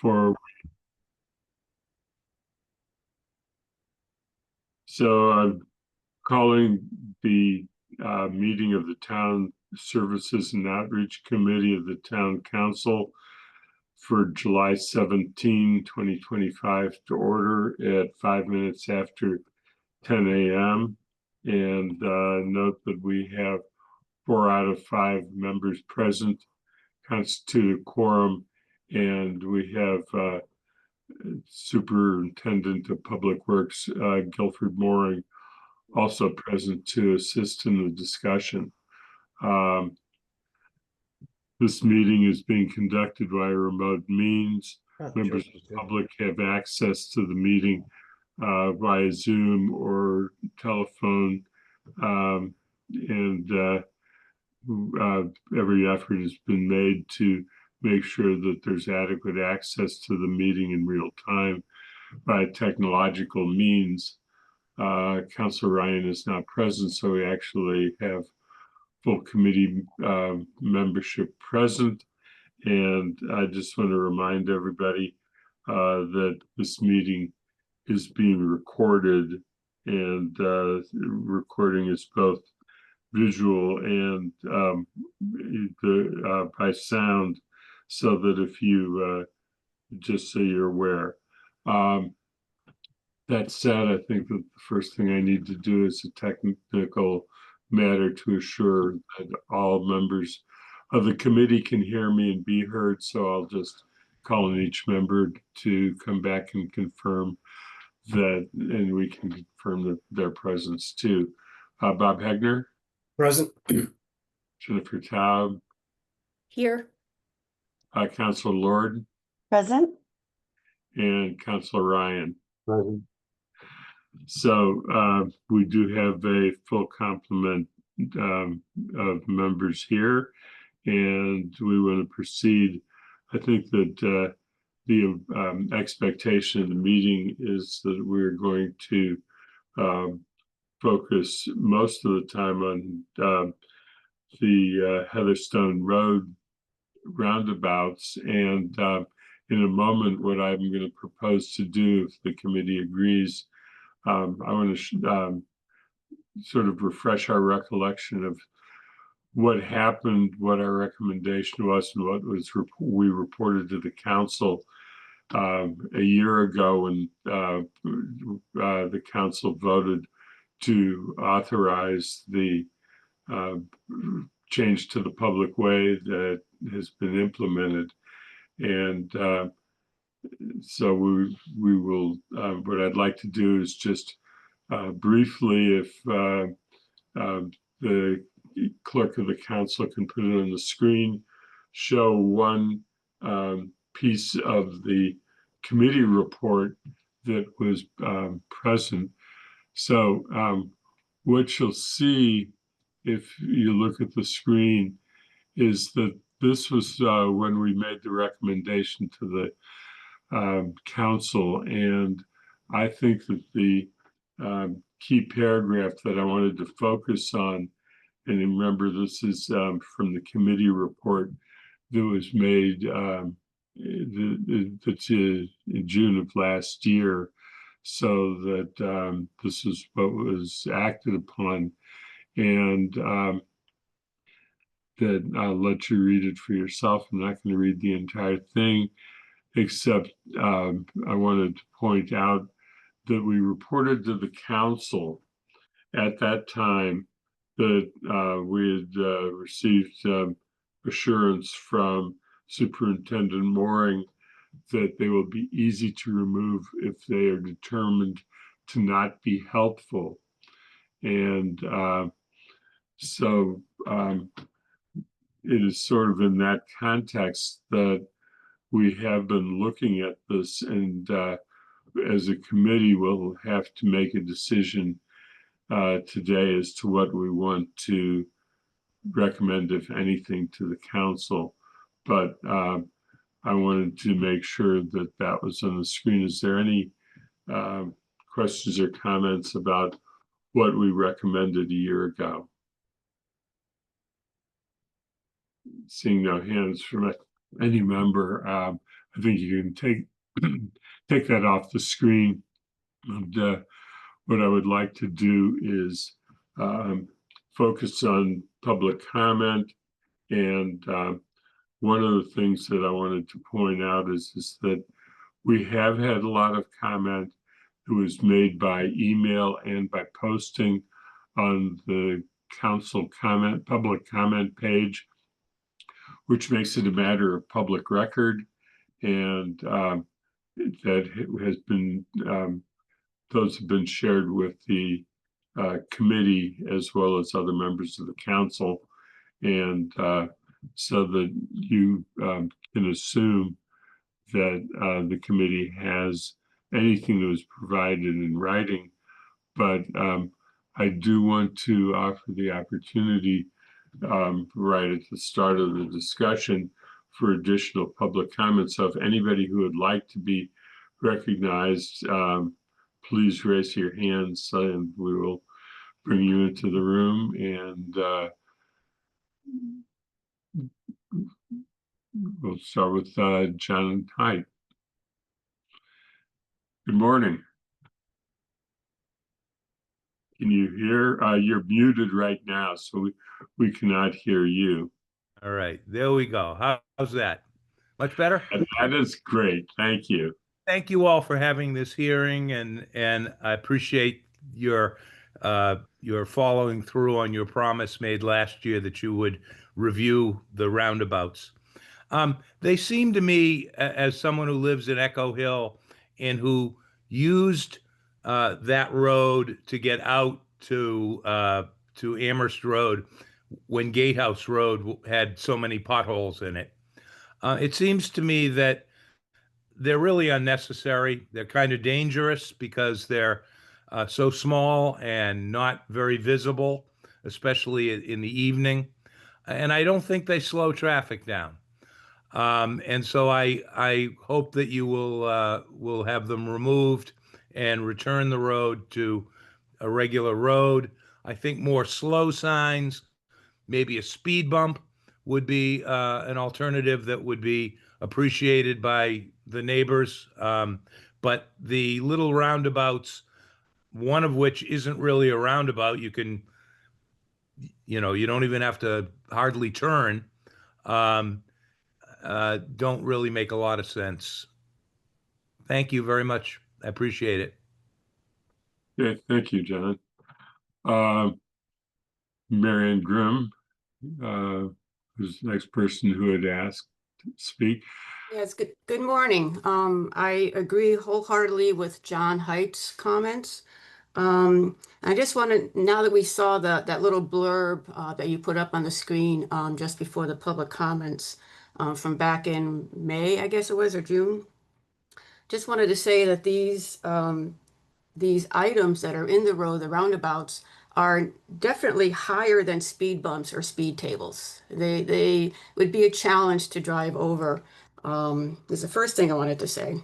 for, so I'm calling the meeting of the Town Services and Outreach Committee of the Town Council for July 17, 2025 to order at 5 minutes after 10 a.m. And note that we have 4 out of 5 members present, constitute a quorum, and we have Superintendent of Public Works, Guilford Mooring, also present to assist in the discussion. This meeting is being conducted via remote means. Members of the public have access to the meeting via Zoom or telephone, and every effort has been made to make sure that there's adequate access to the meeting in real time by technological means. Councilor Ryan is not present, so we actually have full committee membership present. And I just want to remind everybody that this meeting is being recorded, and recording is both visual and by sound, so that if you just so you're aware. That said, I think that the first thing I need to do is a technical matter to assure that all members of the committee can hear me and be heard. So I'll just call on each member to come back and confirm that, and we can confirm their presence too. Bob Hegner. Present. Jennifer Taub. Here. Councilor Lord. Present. And Councilor Ryan. Present. So we do have a full complement of members here, and we want to proceed. I think that the expectation of the meeting is that we're going to focus most of the time on the Heatherstone Road roundabouts, and in a moment what I'm going to propose to do, if the committee agrees, I want to sort of refresh our recollection of what happened, what our recommendation was, and what was we reported to the council a year ago when the council voted to authorize the change to the public way that has been implemented. And so we will, what I'd like to do is just briefly, if the clerk of the council can put it on the screen, show one piece of the committee report that was present. So what you'll see if you look at the screen is that this was when we made the recommendation to the council, and I think that the key paragraph that I wanted to focus on, and remember this is from the committee report that was made that's in June of last year, so that this is what was acted upon, and that I'll let you read it for yourself. I'm not going to read the entire thing, except I wanted to point out that we reported to the council at that time that we had received assurance from Superintendent Mooring that they will be easy to remove if they are determined to not be helpful. And so it is sort of in that context that we have been looking at this, and as a committee we'll have to make a decision today as to what we want to recommend, if anything, to the council. But I wanted to make sure that that was on the screen. Is there any questions or comments about what we recommended a year ago? Seeing no hands from any member, I I think you can take that off the screen. And what I would like to do is focus on public comment. And one of the things that I wanted to point out is that we have had a lot of comment that was made by email and by posting on the council public comment page, which makes it a matter of public record. And that has been, those have been shared with the committee as well as other members of the council. And so that you can assume that the committee has anything that was provided in writing. But I do want to offer the opportunity right at the start of the discussion for additional public comments. So if anybody who would like to be recognized, please raise your hands and we will bring you into the room. And we'll start with John Hyde. Good morning. Can you hear? You're muted right now, so we cannot hear you. All right, there we go. How's that? Much better? That is great. Thank you. Thank you all for having this hearing, and I appreciate your following through on your promise made last year that you would review the roundabouts. They seem to me, as someone who lives in Echo Hill and who used that road to get out to Amherst Road when Gatehouse Road had so many potholes in it. It seems to me that they're really unnecessary. They're kind of dangerous because they're so small and not very visible, especially in the evening. And I don't think they slow traffic down. And so I hope that you will have them removed and return the road to a regular road. I think more slow signs, maybe a speed bump would be an alternative that would be appreciated by the neighbors. But the little roundabouts, one of which isn't really a roundabout, you don't even have to hardly turn, don't really make a lot of sense. Thank you very much. I appreciate it. Okay, thank you, John. Marianne Grimm, who's the next person who had asked to speak. Yes, good morning. I agree wholeheartedly with John Haidt's comments. I just want to, now that we saw that little blurb that you put up on the screen just before the public comments from back in May, I guess it was, or June, just wanted to say that these items that are in the road, the roundabouts, are definitely higher than speed bumps or speed tables. They would be a challenge to drive over. Is the first thing I wanted to say.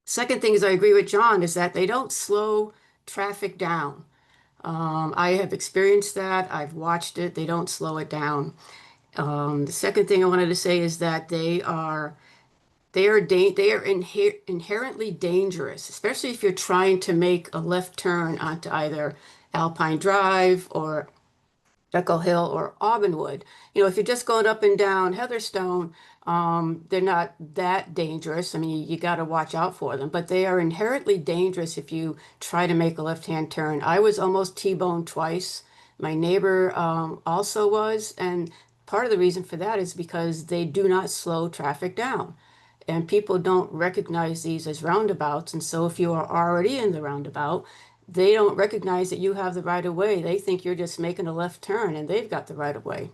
Second thing is I agree with John is that they don't slow traffic down. I have experienced that. I've watched it. They don't slow it down. The second thing I wanted to say is that they are inherently dangerous, especially if you're trying to make a left turn onto either Alpine Drive or Echo Hill or Auburnwood. If you're just going up and down Heatherstone, they're not that dangerous. I mean, you got to watch out for them, but they are inherently dangerous if you try to make a left-hand turn. I was almost T-boned twice. My neighbor also was, and part of the reason for that is because they do not slow traffic down. And people don't recognize these as roundabouts. And so if you are already in the roundabout, they don't recognize that you have the right of way. They think you're just making a left turn and they've got the right of way.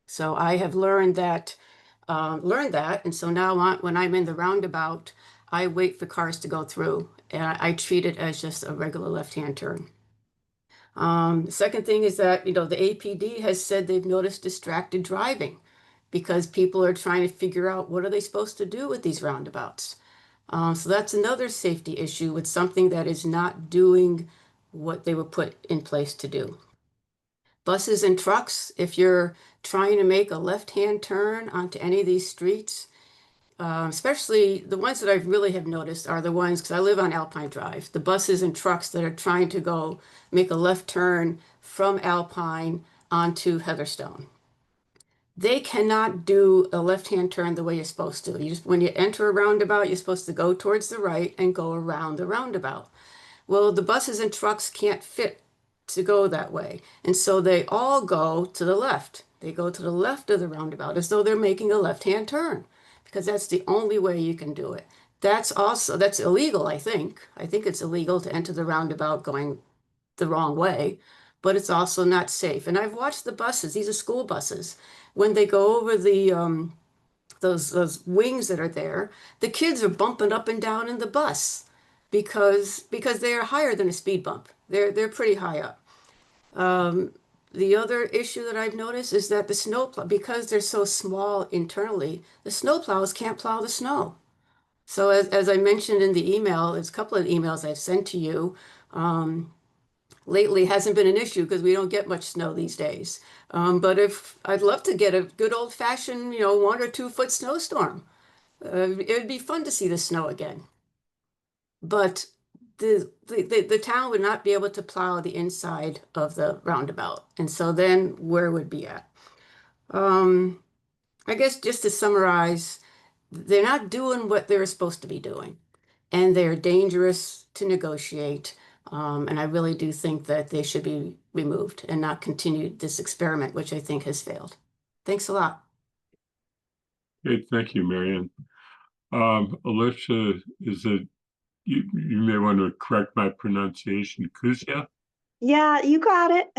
So I have learned that. And so now when I'm in the roundabout, I wait for cars to go through and I treat it as just a regular left-hand turn. The second thing is that, the APD has said they've noticed distracted driving because people are trying to figure out what are they supposed to do with these roundabouts. So that's another safety issue with something that is not doing what they were put in place to do. Buses and trucks, if you're trying to make a left-hand turn onto any of these streets, especially the ones that I really have noticed are the ones, because I live on Alpine Drive, the buses and trucks that are trying to go make a left turn from Alpine onto Heatherstone. They cannot do a left-hand turn the way you're supposed to. When you enter a roundabout, you're supposed to go towards the right and go around the roundabout. Well, the buses and trucks can't fit to go that way. And so they all go to the left. They go to the left of the roundabout as though they're making a left-hand turn because that's the only way you can do it. That's illegal, I think. I think it's illegal to enter the roundabout going the wrong way, but it's also not safe. And I've watched the buses, these are school buses, when they go over those wings that are there, the kids are bumping up and down in the bus because they are higher than a speed bump. They're pretty high up. The other issue that I've noticed is that the snowplow, because they're so small internally, the snowplows can't plow the snow. So as I mentioned in the email, there's a couple of emails I've sent to you. Lately hasn't been an issue because we don't get much snow these days. But if I'd love to get a good old fashioned, 1 or 2 foot snowstorm. It'd be fun to see the snow again. But the town would not be able to plow the inside of the roundabout. And so then where would be at? I guess just to summarize, they're not doing what they're supposed to be doing, and they're dangerous to negotiate. And I really do think that they should be removed and not continue this experiment, which I think has failed. Thanks a lot. Okay, thank you, Marion. Alicia, is it, you may want to correct my pronunciation, Kuzia? Yeah, you got it.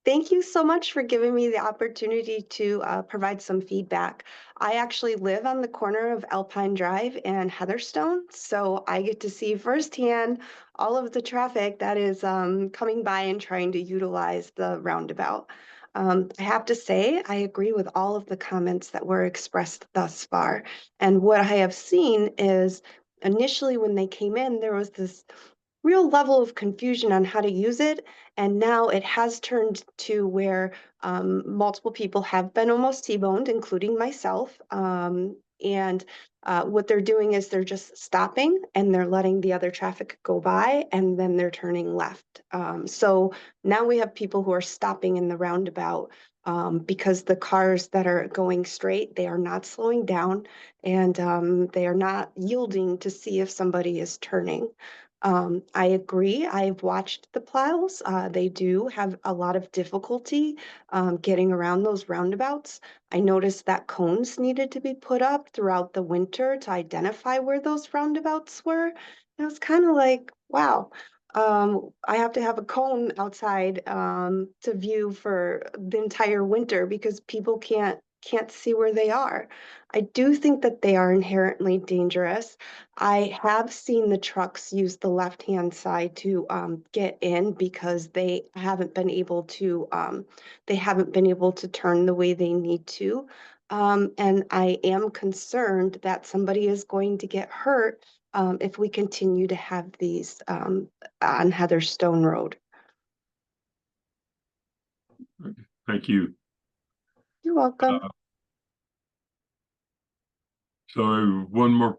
Thank you so much for giving me the opportunity to provide some feedback. I actually live on the corner of Alpine Drive and Heatherstone, so I get to see firsthand all of the traffic that is coming by and trying to utilize the roundabout. I have to say, I agree with all of the comments that were expressed thus far. And what I have seen is initially when they came in, there was this real level of confusion on how to use it. And now it has turned to where multiple people have been almost T-boned, including myself. And what they're doing is they're just stopping and they're letting the other traffic go by and then they're turning left. So now we have people who are stopping in the roundabout because the cars that are going straight, they are not slowing down and they are not yielding to see if somebody is turning. I agree. I've watched the plows. They do have a lot of difficulty getting around those roundabouts. I noticed that cones needed to be put up throughout the winter to identify where those roundabouts were. And I was kind of like, wow, I have to have a cone outside to view for the entire winter because people can't see where they are. I do think that they are inherently dangerous. I have seen the trucks use the left-hand side to get in because they haven't been able to turn the way they need to. And I am concerned that somebody is going to get hurt if we continue to have these on Heatherstone Road. Thank you. You're welcome. So one more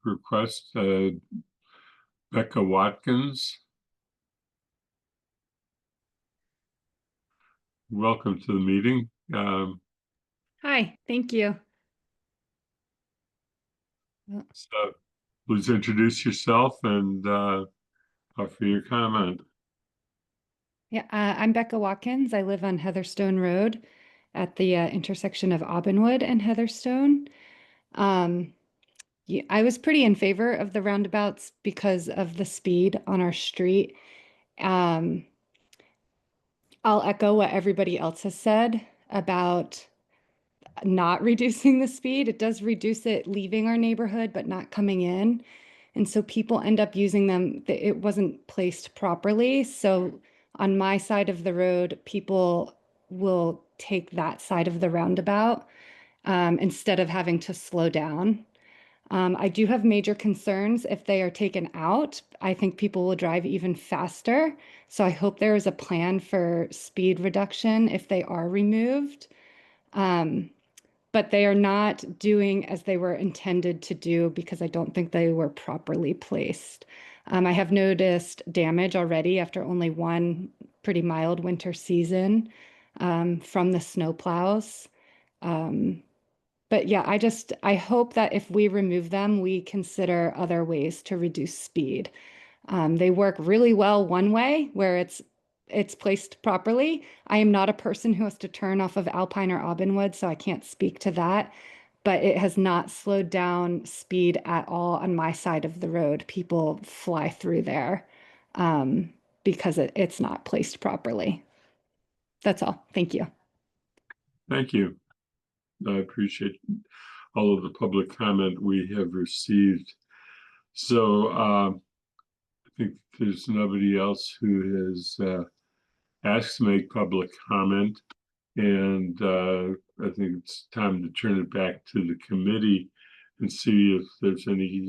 request, Becca Watkins. Welcome to the meeting. Hi, thank you. So please introduce yourself and offer your comment. Yeah, I'm Becca Watkins. I live on Heatherstone Road at the intersection of Aubynwood and Heatherstone. Yeah, I was pretty in favor of the roundabouts because of the speed on our street. I'll echo what everybody else has said about not reducing the speed. It does reduce it leaving our neighborhood, but not coming in. And so people end up using them. It wasn't placed properly. So on my side of the road, people will take that side of the roundabout instead of having to slow down. I do have major concerns if they are taken out. I think people will drive even faster. So I hope there is a plan for speed reduction if they are removed. but they are not doing as they were intended to do because I don't think they were properly placed. I have noticed damage already after only one pretty mild winter season from the snowplows. But yeah, I hope that if we remove them, we consider other ways to reduce speed. They work really well one way where it's placed properly. I am not a person who has to turn off of Alpine or Aubynwood, so I can't speak to that. But it has not slowed down speed at all on my side of the road. People fly through there because it's not placed properly. That's all. Thank you. Thank you. I appreciate all of the public comment we have received. So I think there's nobody else who has asked to make public comment. And I think it's time to turn it back to the committee and see if there's any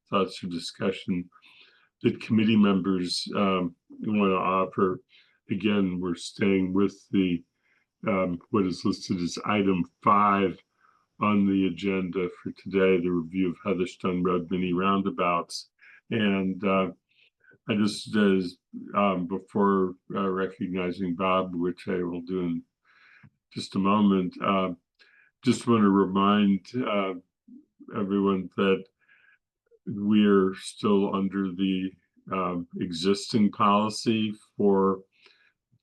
thoughts or discussion that committee members want to offer. Again, we're staying with the what is listed as item 5 on the agenda for today, the review of Heatherstone Road mini roundabouts. And I just, before recognizing Bob, which I will do in just a moment, just want to remind everyone that we're still under the existing policy for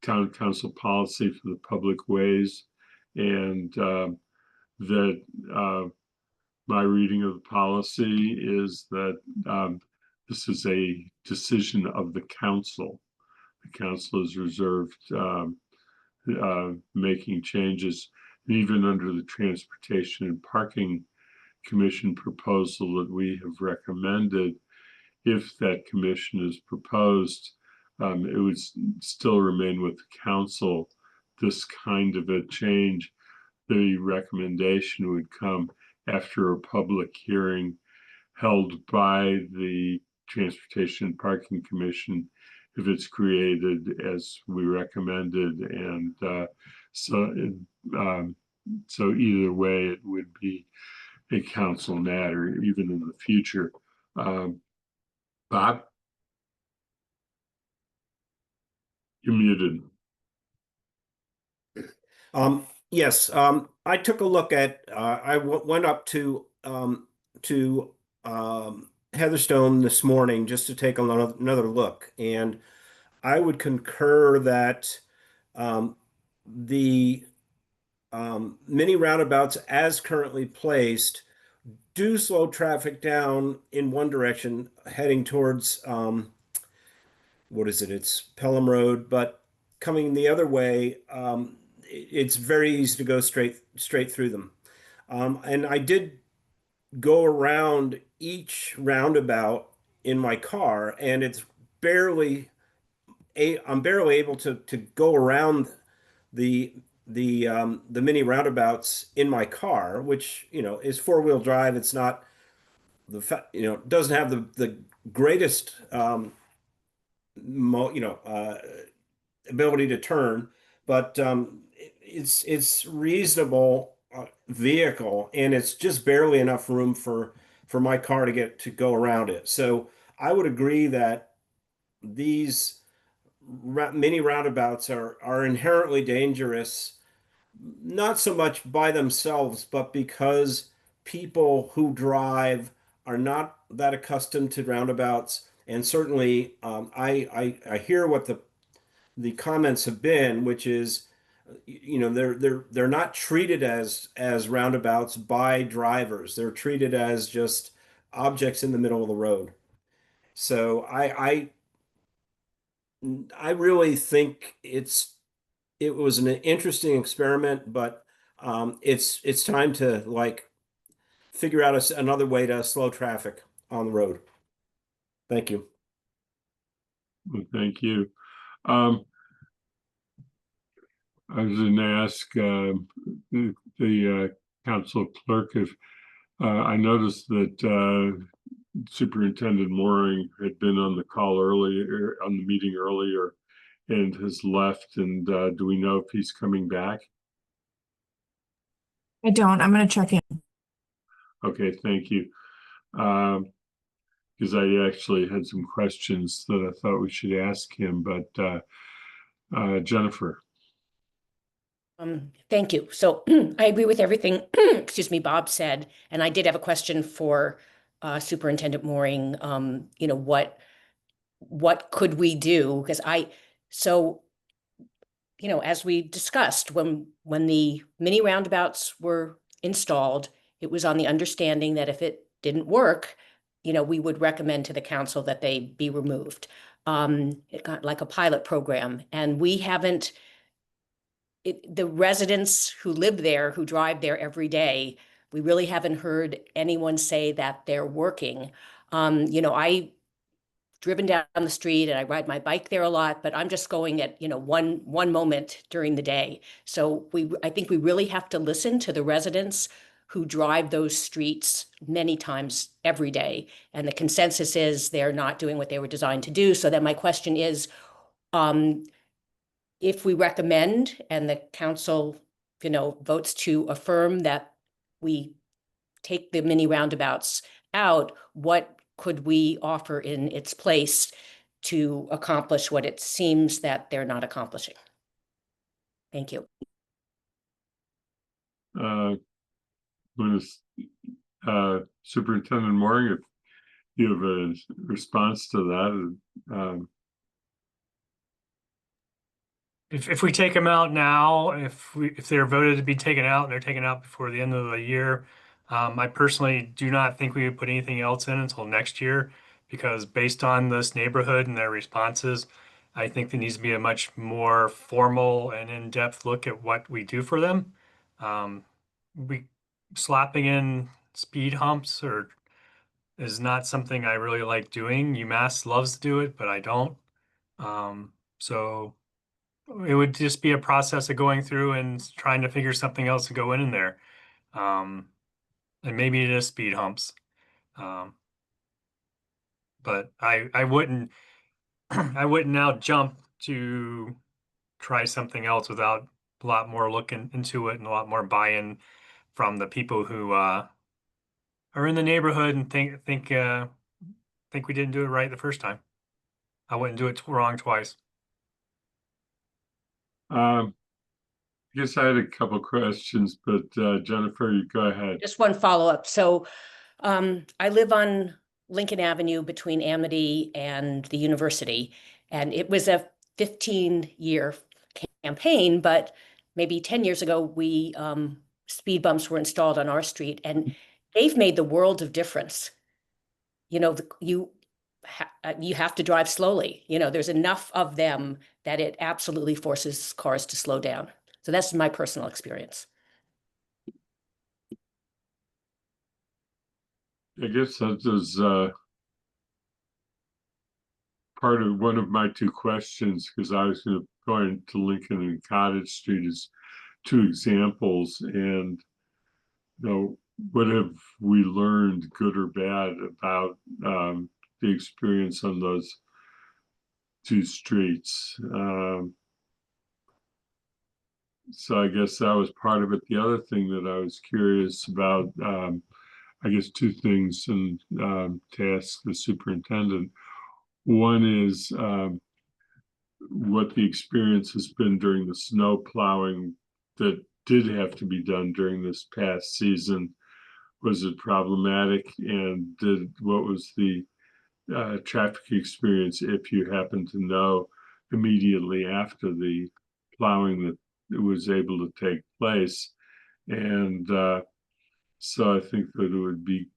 town council policy for the public ways, and that my reading of the policy is that this is a decision of the council. The council is reserved making changes, even under the Transportation and Parking Commission proposal that we have recommended. If that commission is proposed, it would still remain with the council. This kind of a change, the recommendation would come after a public hearing held by the Transportation and Parking Commission if it's created as we recommended. And so either way, it would be a council matter, even in the future. Bob? You're muted. Yes, I took a look at, went up to Heatherstone this morning just to take another look. And I would concur that the mini roundabouts as currently placed do slow traffic down in one direction, heading towards, what is it? It's Pelham Road, but coming the other way, it's very easy to go straight through them. And I did go around each roundabout in my car, and it's I'm barely able to go around the mini roundabouts in my car, which, you know, is 4-wheel drive. It's not doesn't have the greatest ability to turn, but it's reasonable vehicle, and it's just barely enough room for my car to go around it. So I would agree that these mini roundabouts are inherently dangerous, not so much by themselves, but because people who drive are not that accustomed to roundabouts. And certainly, I hear what the comments have been, which is, you know, they're not treated as roundabouts by drivers. They're treated as just objects in the middle of the road. So I really think it was an interesting experiment, but it's time to like figure out another way to slow traffic on the road. Thank you. Well, thank you. I was going to ask the council clerk if I noticed that Superintendent Mooring had been on the call earlier, on the meeting earlier, and has left. And do we know if he's coming back? I don't. I'm going to check in. Okay, thank you. Because I actually had some questions that I thought we should ask him, but Jennifer. Thank you. So I agree with everything, excuse me, Bob said, and I did have a question for Superintendent Mooring. You know, what could we do? Because you know, as we discussed, when the mini roundabouts were installed, it was on the understanding that if it didn't work, you know, we would recommend to the council that they be removed. It got like a pilot program, and we haven't. The residents who live there, who drive there every day, we really haven't heard anyone say that they're working. You know, I driven down the street and I ride my bike there a lot, but I'm just going at, you know, one moment during the day. So I think we really have to listen to the residents who drive those streets many times every day. And the consensus is they're not doing what they were designed to do. So then my question is, if we recommend and the council, you know, votes to affirm that we take the mini roundabouts out, what could we offer in its place to accomplish what it seems that they're not accomplishing? Thank you. Superintendent Mooring, if you have a response to that. If we take them out now, if they're voted to be taken out and they're taken out before the end of the year, I personally do not think we would put anything else in until next year, because based on this neighborhood and their responses, I think there needs to be a much more formal and in-depth look at what we do for them. We slapping in speed humps is not something I really like doing. UMass loves to do it, but I don't. So it would just be a process of going through and trying to figure something else to go in there. And maybe it is speed humps. But I wouldn't I wouldn't now jump to try something else without a lot more looking into it and a lot more buy-in from the people who are in the neighborhood and think we didn't do it right the first time. I wouldn't do it wrong twice. I guess I had a couple questions, but Jennifer, you go ahead. Just one follow-up. So I live on Lincoln Avenue between Amity and the university, and it was a 15-year campaign, but maybe 10 years ago, speed bumps were installed on our street, and they've made the world of difference. You know, you have to drive slowly. You know, there's enough of them that it absolutely forces cars to slow down. So that's my personal experience. I guess that was part of one of my two questions, because I was going to point to Lincoln and Cottage Street as two examples, and you know, what have we learned, good or bad, about the experience on those two streets? So I guess that was part of it. The other thing that I was curious about, I guess two things, and to ask the superintendent. One is what the experience has been during the snow plowing that did have to be done during this past season. Was it problematic, and what was the traffic experience, if you happen to know, immediately after the plowing that was able to take place? And so I think that it would be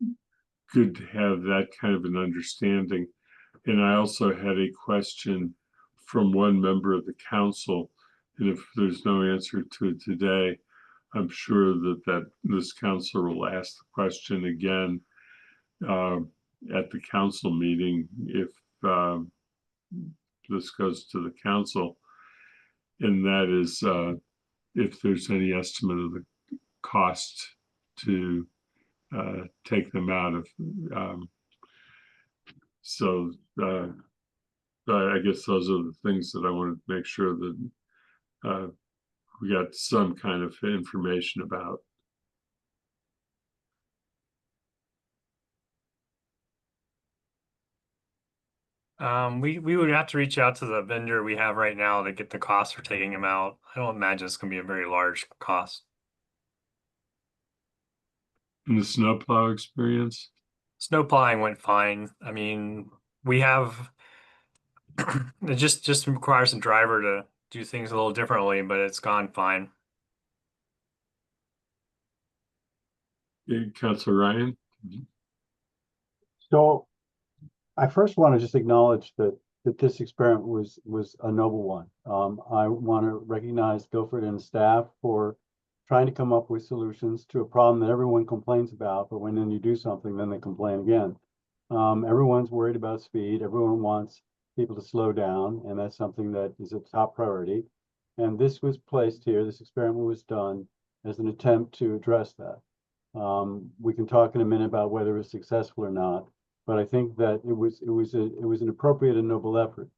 good to have that kind of an understanding. And I also had a question from one member of the council, and if there's no answer to it today, I'm sure that this council will ask the question again at the council meeting if this goes to the council, and that is if there's any estimate of the cost to take them out of. So I guess those are the things that I wanted to make sure that we got some kind of information about. We would have to reach out to the vendor we have right now to get the cost for taking them out. I don't imagine it's going to be a very large cost. And the snowplow experience? Snow plowing went fine. I mean, we have it just requires a driver to do things a little differently, but it's gone fine. Councilor Ryan? So I first want to just acknowledge that this experiment was a noble one. I want to recognize Guilford and staff for trying to come up with solutions to a problem that everyone complains about, but when then you do something, then they complain again. Everyone's worried about speed. Everyone wants people to slow down, and that's something that is a top priority. And this was placed here, this experiment was done as an attempt to address that. We can talk in a minute about whether it was successful or not, but I think that it was an appropriate and noble effort.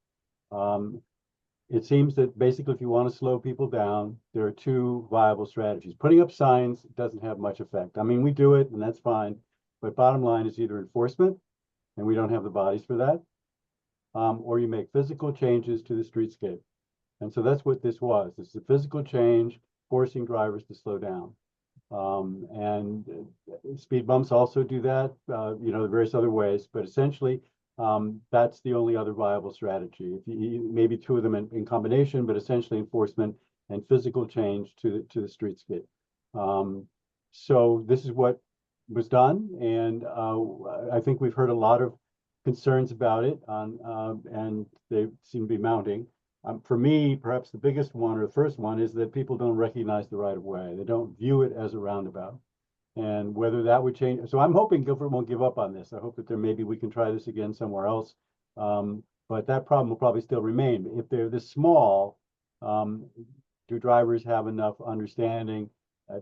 It seems that basically, if you want to slow people down, there are two viable strategies. Putting up signs doesn't have much effect. I mean, we do it, and that's fine, but bottom line is either enforcement, and we don't have the bodies for that, or you make physical changes to the streetscape. And so that's what this was. This is a physical change, forcing drivers to slow down. And speed bumps also do that, various other ways, but essentially, that's the only other viable strategy. If you, maybe two of them in combination, but essentially enforcement and physical change to the streetscape. So this is what was done, and I think we've heard a lot of concerns about it, and they seem to be mounting. For me, perhaps the biggest one, or the first one, is that people don't recognize the right of way. They don't view it as a roundabout. And whether that would change. So I'm hoping Guilford won't give up on this. I hope that maybe we can try this again somewhere else. But that problem will probably still remain. If they're this small, do drivers have enough understanding?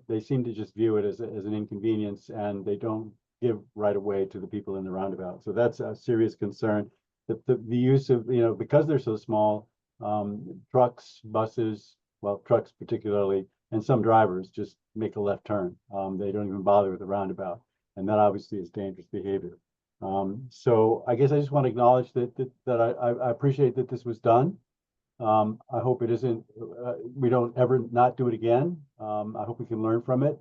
They seem to just view it as an inconvenience, and they don't give right of way to the people in the roundabout. So that's a serious concern. The use of, because they're so small, trucks, buses, well, trucks particularly, and some drivers just make a left turn. They don't even bother with the roundabout, and that obviously is dangerous behavior. So I guess I just want to acknowledge that I appreciate that this was done. I hope it isn't, we don't ever not do it again. I hope we can learn from it.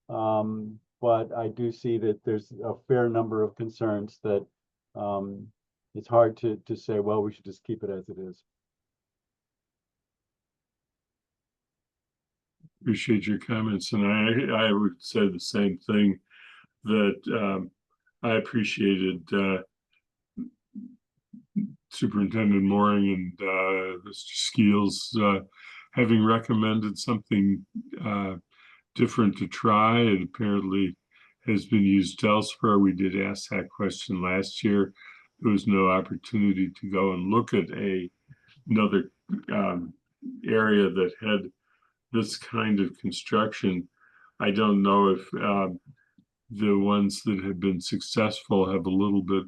But I do see that there's a fair number of concerns that it's hard to say, well, we should just keep it as it is. Appreciate your comments, and I would say the same thing, that I appreciated Superintendent Mooring and Mr. Skeels having recommended something different to try. It apparently has been used elsewhere. We did ask that question last year. There was no opportunity to go and look at another area that had this kind of construction. I don't know if the ones that have been successful have a little bit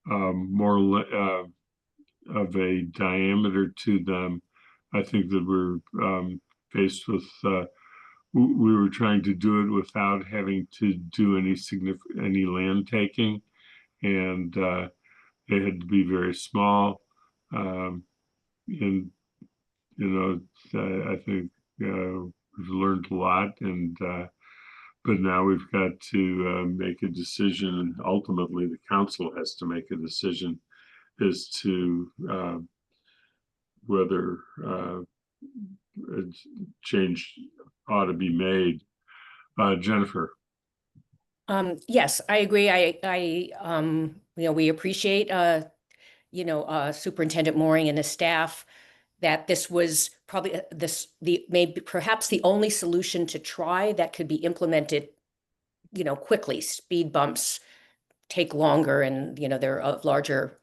more of a diameter to them. I think that we're faced with, we were trying to do it without having to do any land taking, and they had to be very small. And I think we've learned a lot, and but now we've got to make a decision, and ultimately the council has to make a decision as to whether a change ought to be made. Jennifer. Yes, I agree. We appreciate Superintendent Mooring and his staff, that this was probably perhaps the only solution to try that could be implemented, quickly. Speed bumps take longer, and they're a larger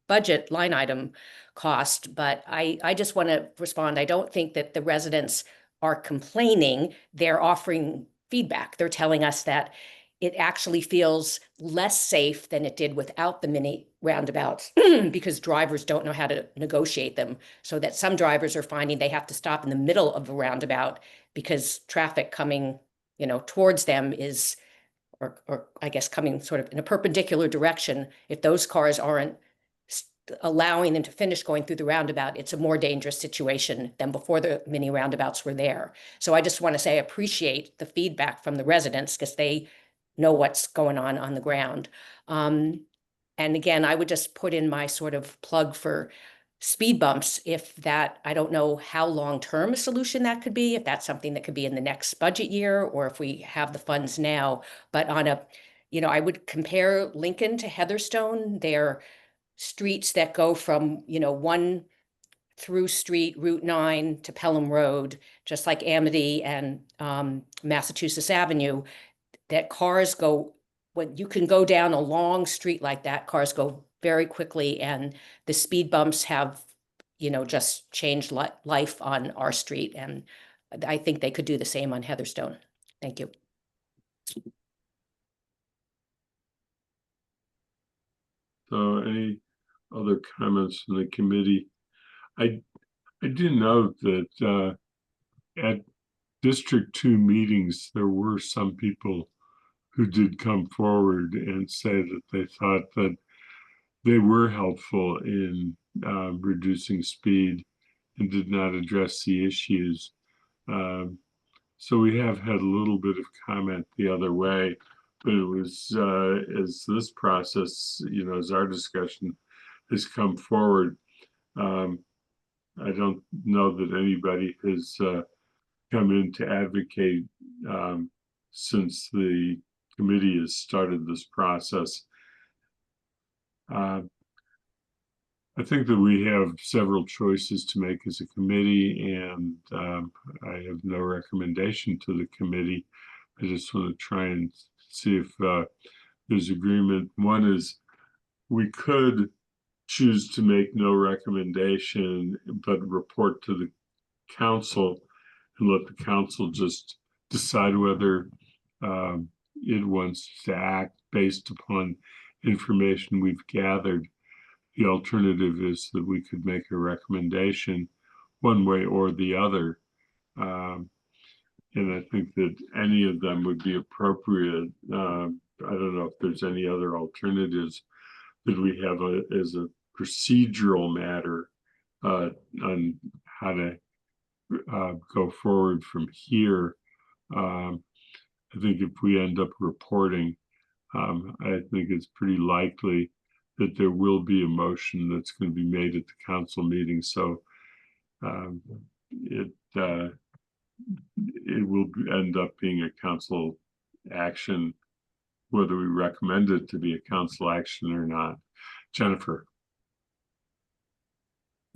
budget line item cost. But I just want to respond. I don't think that the residents are complaining. They're offering feedback. They're telling us that it actually feels less safe than it did without the mini roundabouts because drivers don't know how to negotiate them. So that some drivers are finding they have to stop in the middle of a roundabout because traffic coming, towards them is, or I guess coming sort of in a perpendicular direction. If those cars aren't allowing them to finish going through the roundabout, it's a more dangerous situation than before the mini roundabouts were there. So I just want to say I appreciate the feedback from the residents because they know what's going on the ground. And again, I would just put in my sort of plug for speed bumps, if that, I don't know how long-term a solution that could be, if that's something that could be in the next budget year, or if we have the funds now. But on a, I would compare Lincoln to Heatherstone. They're streets that go from, one through street, Route 9 to Pelham Road, just like Amity and Massachusetts Avenue, that cars go, when you can go down a long street like that, cars go very quickly, and the speed bumps have, just changed life on our street. And I think they could do the same on Heatherstone. Thank you. So any other comments from the committee? I do note that at District 2 meetings, there were some people who did come forward and say that they thought that they were helpful in reducing speed and did not address the issues. So we have had a little bit of comment the other way, but it was as this process, as our discussion has come forward, I don't know that anybody has come in to advocate since the committee has started this process. I think that we have several choices to make as a committee, and I have no recommendation to the committee. I just want to try and see if there's agreement. One is we could choose to make no recommendation, but report to the council and let the council just decide whether it wants to act based upon information we've gathered. The alternative is that we could make a recommendation one way or the other. And I think that any of them would be appropriate. I don't know if there's any other alternatives that we have as a procedural matter on how to go forward from here. I think if we end up reporting, I think it's pretty likely that there will be a motion that's going to be made at the council meeting. So it will end up being a council action, whether we recommend it to be a council action or not. Jennifer.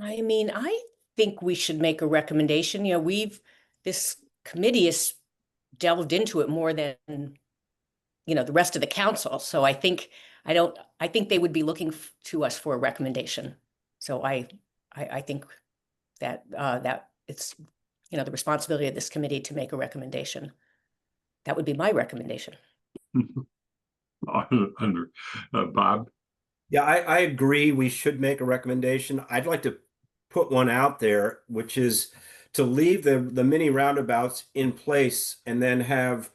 I mean, I think we should make a recommendation. This committee has delved into it more than, the rest of the council. So I think they would be looking to us for a recommendation. So I think that that it's, the responsibility of this committee to make a recommendation. That would be my recommendation. Bob? Yeah, I agree. We should make a recommendation. I'd like to put one out there, which is to leave the mini roundabouts in place and then have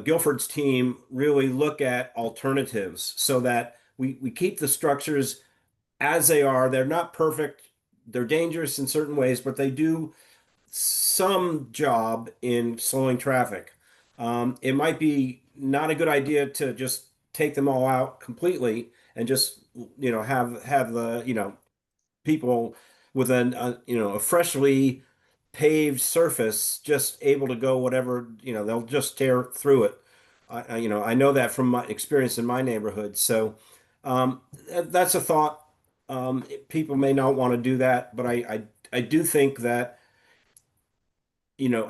Guilford's team really look at alternatives so that we keep the structures as they are. They're not perfect. They're dangerous in certain ways, but they do some job in slowing traffic. It might be not a good idea to just take them all out completely and just, have the, people with a freshly paved surface just able to go whatever, they'll just tear through it. I know that from my experience in my neighborhood. So that's a thought. People may not want to do that, but I do think that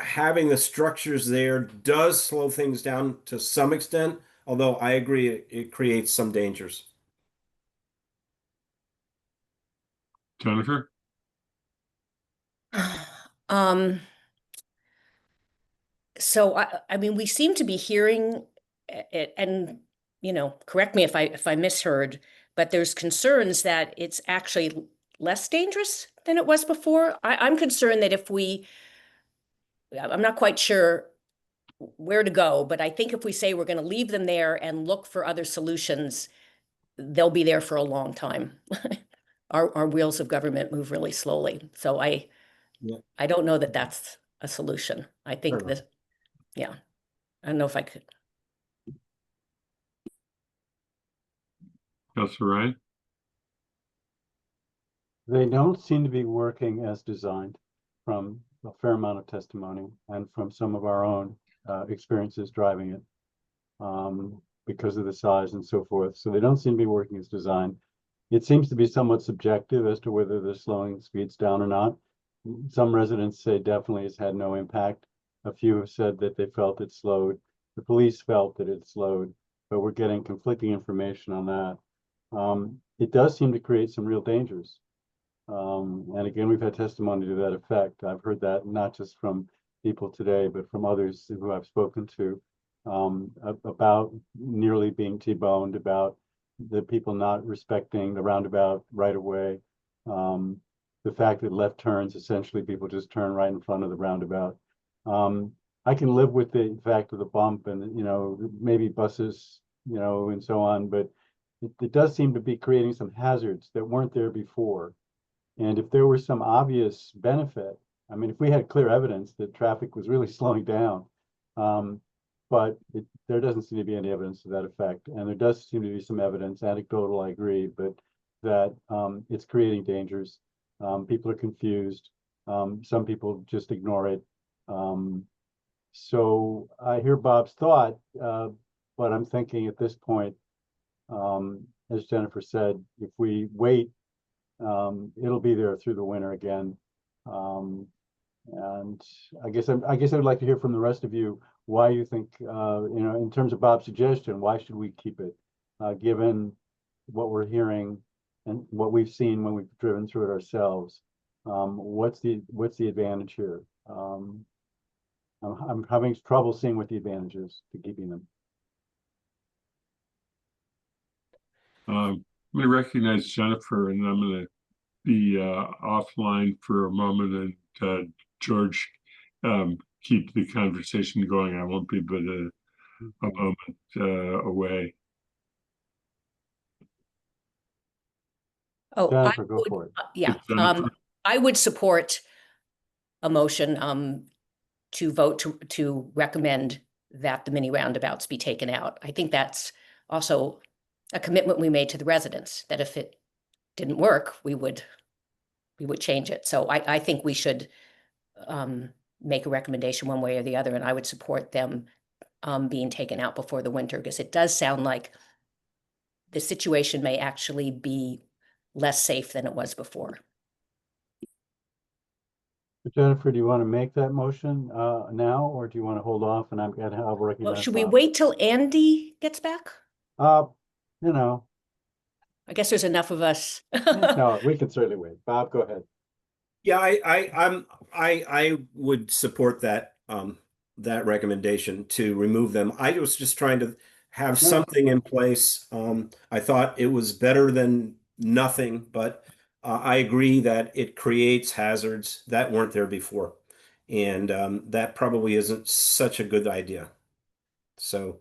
having the structures there does slow things down to some extent, although I agree it creates some dangers. Jennifer? So I mean, we seem to be hearing it, and correct me if I misheard, but there's concerns that it's actually less dangerous than it was before. I'm concerned that I'm not quite sure where to go, but I think if we say we're going to leave them there and look for other solutions, they'll be there for a long time. our wheels of government move really slowly. So Yeah. I don't know that that's a solution. I think Fair that, yeah, I don't know if I could. Councilor Ryan? They don't seem to be working as designed from a fair amount of testimony and from some of our own experiences driving it because of the size and so forth. So they don't seem to be working as designed. It seems to be somewhat subjective as to whether they're slowing speeds down or not. Some residents say definitely it's had no impact. A few have said that they felt it slowed. The police felt that it slowed, but we're getting conflicting information on that. It does seem to create some real dangers. And again, we've had testimony to that effect. I've heard that not just from people today, but from others who I've spoken to about nearly being T-boned, about the people not respecting the roundabout right away. The fact that left turns, essentially people just turn right in front of the roundabout. I can live with the fact of the bump and, maybe buses, and so on, but it does seem to be creating some hazards that weren't there before. And if there were some obvious benefit, I mean, if we had clear evidence that traffic was really slowing down, but there doesn't seem to be any evidence to that effect. And there does seem to be some evidence, anecdotal, I agree, but that it's creating dangers. People are confused. Some people just ignore it. So I hear Bob's thought, but I'm thinking at this point, as Jennifer said, if we wait, it'll be there through the winter again. And I guess I'd like to hear from the rest of you why you think, in terms of Bob's suggestion, why should we keep it, given what we're hearing and what we've seen when we've driven through it ourselves. What's the advantage here? I'm having trouble seeing what the advantage is to keeping them. I'm going to recognize Jennifer, and I'm going to be offline for a moment, and George, keep the conversation going. I won't be but a moment away. Oh, Jennifer, go for it. yeah, Jennifer. I would support a motion to vote to recommend that the mini roundabouts be taken out. I think that's also a commitment we made to the residents, that if it didn't work, we would change it. So I think we should make a recommendation one way or the other, and I would support them being taken out before the winter, because it does sound like the situation may actually be less safe than it was before. Jennifer, do you want to make that motion now, or do you want to hold off and I'll recognize? Well, should we Bob? wait till Andy gets back? I guess there's enough of us. No, we can certainly wait. Bob, go ahead. Yeah, I would support that that recommendation to remove them. I was just trying to have something in place. I thought it was better than nothing, but I agree that it creates hazards that weren't there before, and that probably isn't such a good idea. So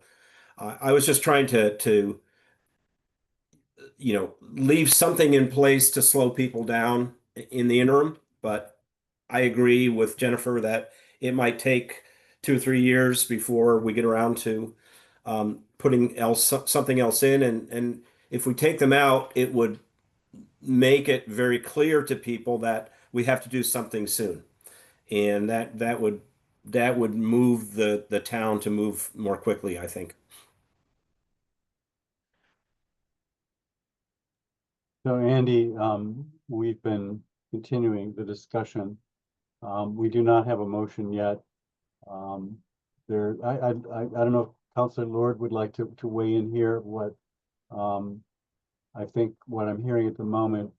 I was just trying to leave something in place to slow people down in the interim. But I agree with Jennifer that it might take 2 or 3 years before we get around to putting something else in. And if we take them out, it would make it very clear to people that we have to do something soon. And that would move the town to move more quickly, I think. So Andy, we've been continuing the discussion. We do not have a motion yet. I don't know if Councilor Lord would like to weigh in here. What I think what I'm hearing at the moment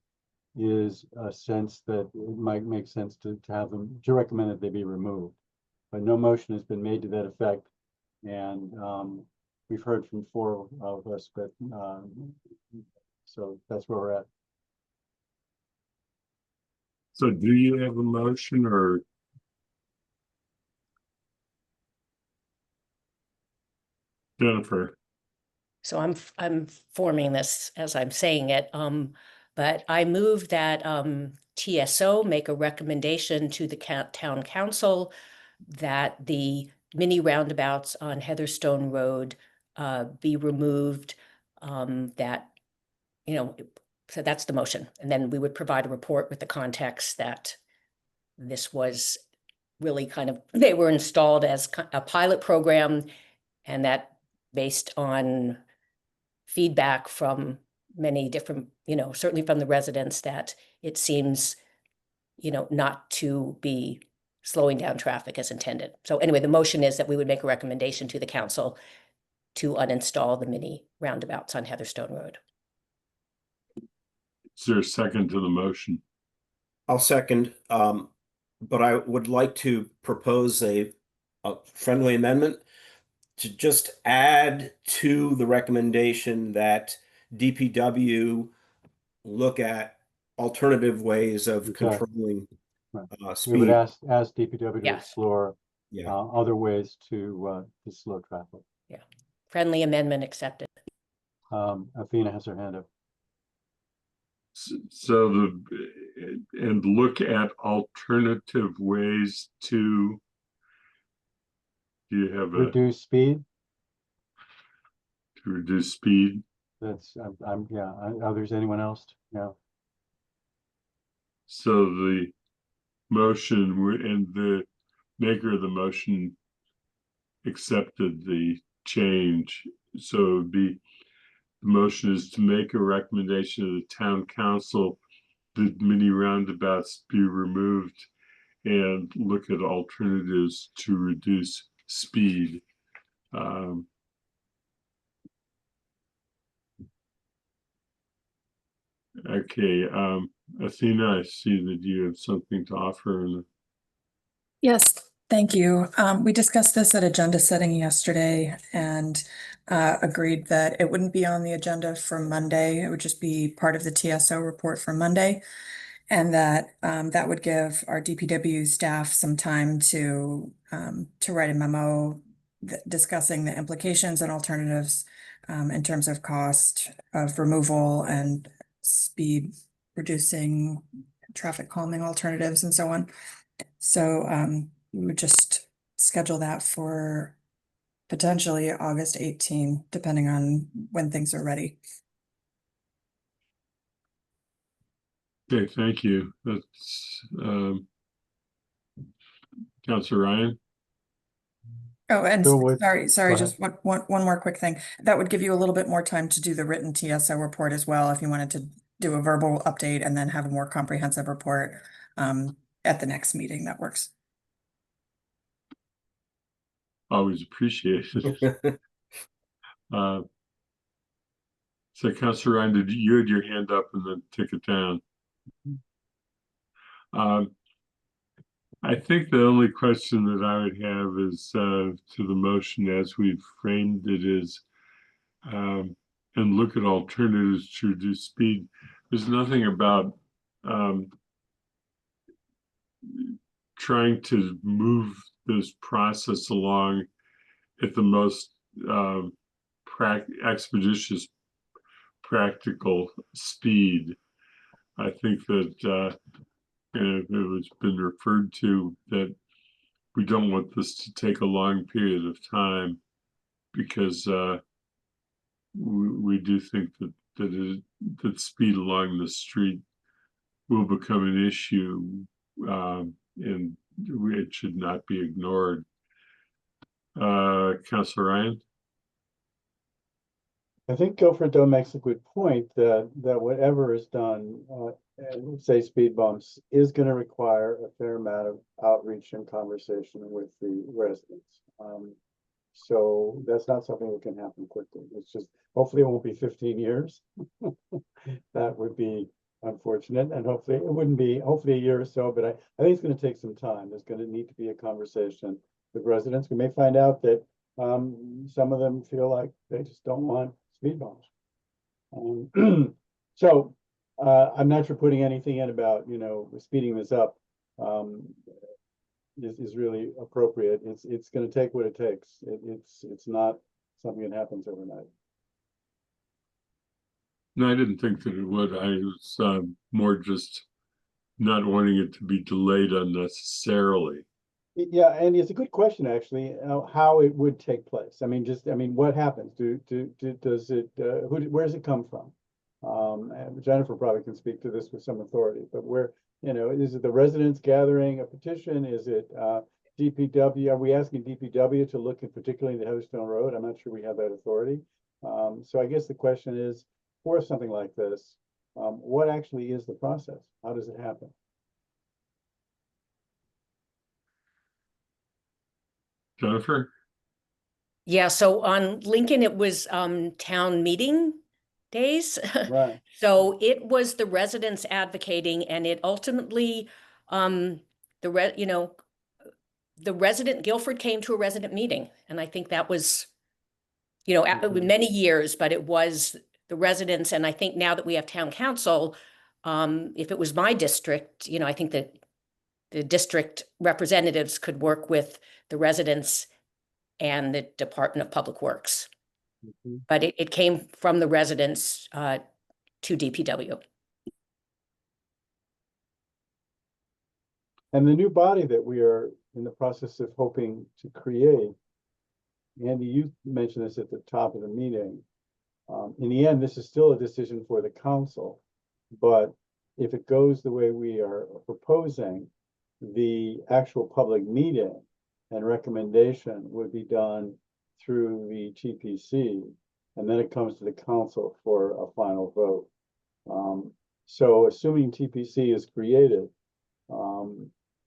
is a sense that it might make sense to have them, to recommend that they be removed. But no motion has been made to that effect. And we've heard from 4 of us, but so that's where we're at. So do you have a motion, or? Jennifer. So I'm forming this as I'm saying it. But I move that TSO make a recommendation to the town council that the mini roundabouts on Heatherstone Road be removed. That, so that's the motion. And then we would provide a report with the context that this was really they were installed as a pilot program, and that based on feedback from many different, certainly from the residents, that it seems, not to be slowing down traffic as intended. So anyway, the motion is that we would make a recommendation to the council to uninstall the mini roundabouts on Heatherstone Road. Is there a second to the motion? I'll second, but I would like to propose a friendly amendment to just add to the recommendation that DPW look at alternative ways of Exactly. controlling Right. We would speed. ask DPW to Yeah. explore Yeah. other ways to slow traffic. Friendly amendment accepted. Athena has her hand up. So and look at alternative ways to, do you have Reduce speed. to reduce speed? That's, yeah, others, anyone else? Yeah. So the motion and the maker of the motion accepted the change. So it would be, the motion is to make a recommendation to the town council that mini roundabouts be removed and look at alternatives to reduce speed. Okay, Athena, I see that you have something to offer. Yes, thank you. We discussed this at agenda setting yesterday and agreed that it wouldn't be on the agenda for Monday. It would just be part of the TSO report for Monday. And that that would give our DPW staff some time to write a memo discussing the implications and alternatives in terms of cost of removal and speed reducing, traffic calming alternatives and so on. So we would just schedule that for potentially August 18, depending on when things are ready. Okay, thank you. That's Councilor Ryan. Oh, and Go with- sorry, go just one more quick thing. That would give you a little bit more time to do the written TSO report as well, if you wanted to do a verbal update and then have a more comprehensive report at the next meeting. That works. Always appreciate it. So Councilor Ryan, you had your hand up and then take it down. I think the only question that I would have is to the motion as we've framed it is, and look at alternatives to reduce speed. There's nothing about trying to move this process along at the most expeditious, practical speed. I think that it was been referred to that we don't want this to take a long period of time, because we do think that speed along the street will become an issue, and it should not be ignored. Councilor Ryan? I think Guilford Doe makes a good point that whatever is done, and say speed bumps, is going to require a fair amount of outreach and conversation with the residents. So that's not something that can happen quickly. It's just, hopefully it won't be 15 years. That would be unfortunate, and hopefully it wouldn't be, hopefully a year or so, but I think it's going to take some time. There's going to need to be a conversation with residents. We may find out that some of them feel like they just don't want speed bumps. So I'm not sure putting anything in about, speeding this up is really appropriate. It's going to take what it takes. It's not something that happens overnight. No, I didn't think that it would. I was more just not wanting it to be delayed unnecessarily. Yeah, and it's a good question, actually, how it would take place. I mean, what happens? Does it, where does it come from? And Jennifer probably can speak to this with some authority, but where, is it the residents gathering a petition? Is it DPW? Are we asking DPW to look at particularly the Heatherstone Road? I'm not sure we have that authority. So I guess the question is, for something like this, what actually is the process? How does it happen? Jennifer? Yeah, so on Lincoln, it was town meeting days. Right. So it was the residents advocating, and it ultimately, the resident, Guilford came to a resident meeting, and I think that was, many years, but it was the residents, and I think now that we have town council, if it was my district, I think that the district representatives could work with the residents and the Department of Public Works. Mhm. But it came from the residents to DPW. And the new body that we are in the process of hoping to create, Andy, you mentioned this at the top of the meeting. In the end, this is still a decision for the council, but if it goes the way we are proposing, the actual public meeting and recommendation would be done through the TPC, and then it comes to the council for a final vote. So assuming TPC is created,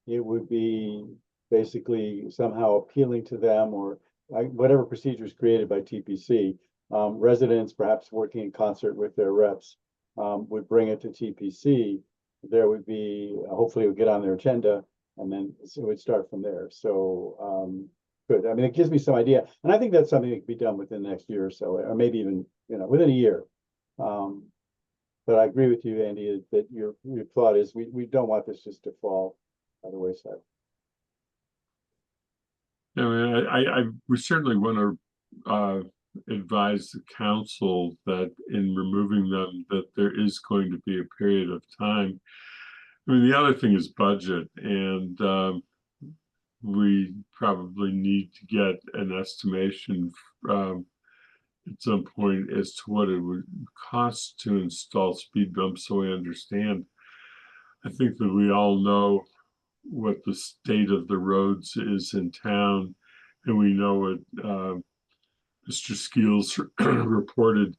it would be basically somehow appealing to them, or whatever procedure is created by TPC. Residents, perhaps working in concert with their reps, would bring it to TPC. There would be, hopefully it would get on their agenda, and then it would start from there. So good. I mean, it gives me some idea. And I think that's something that can be done within the next year or so, or maybe even, within a year. But I agree with you, Andy, that your thought is we don't want this just to fall by the wayside. I mean, we certainly want to advise the council that in removing them, that there is going to be a period of time. I mean, the other thing is budget, and we probably need to get an estimation at some point as to what it would cost to install speed bumps, so we understand. I think that we all know what the state of the roads is in town, and we know what Mr. Skeels reported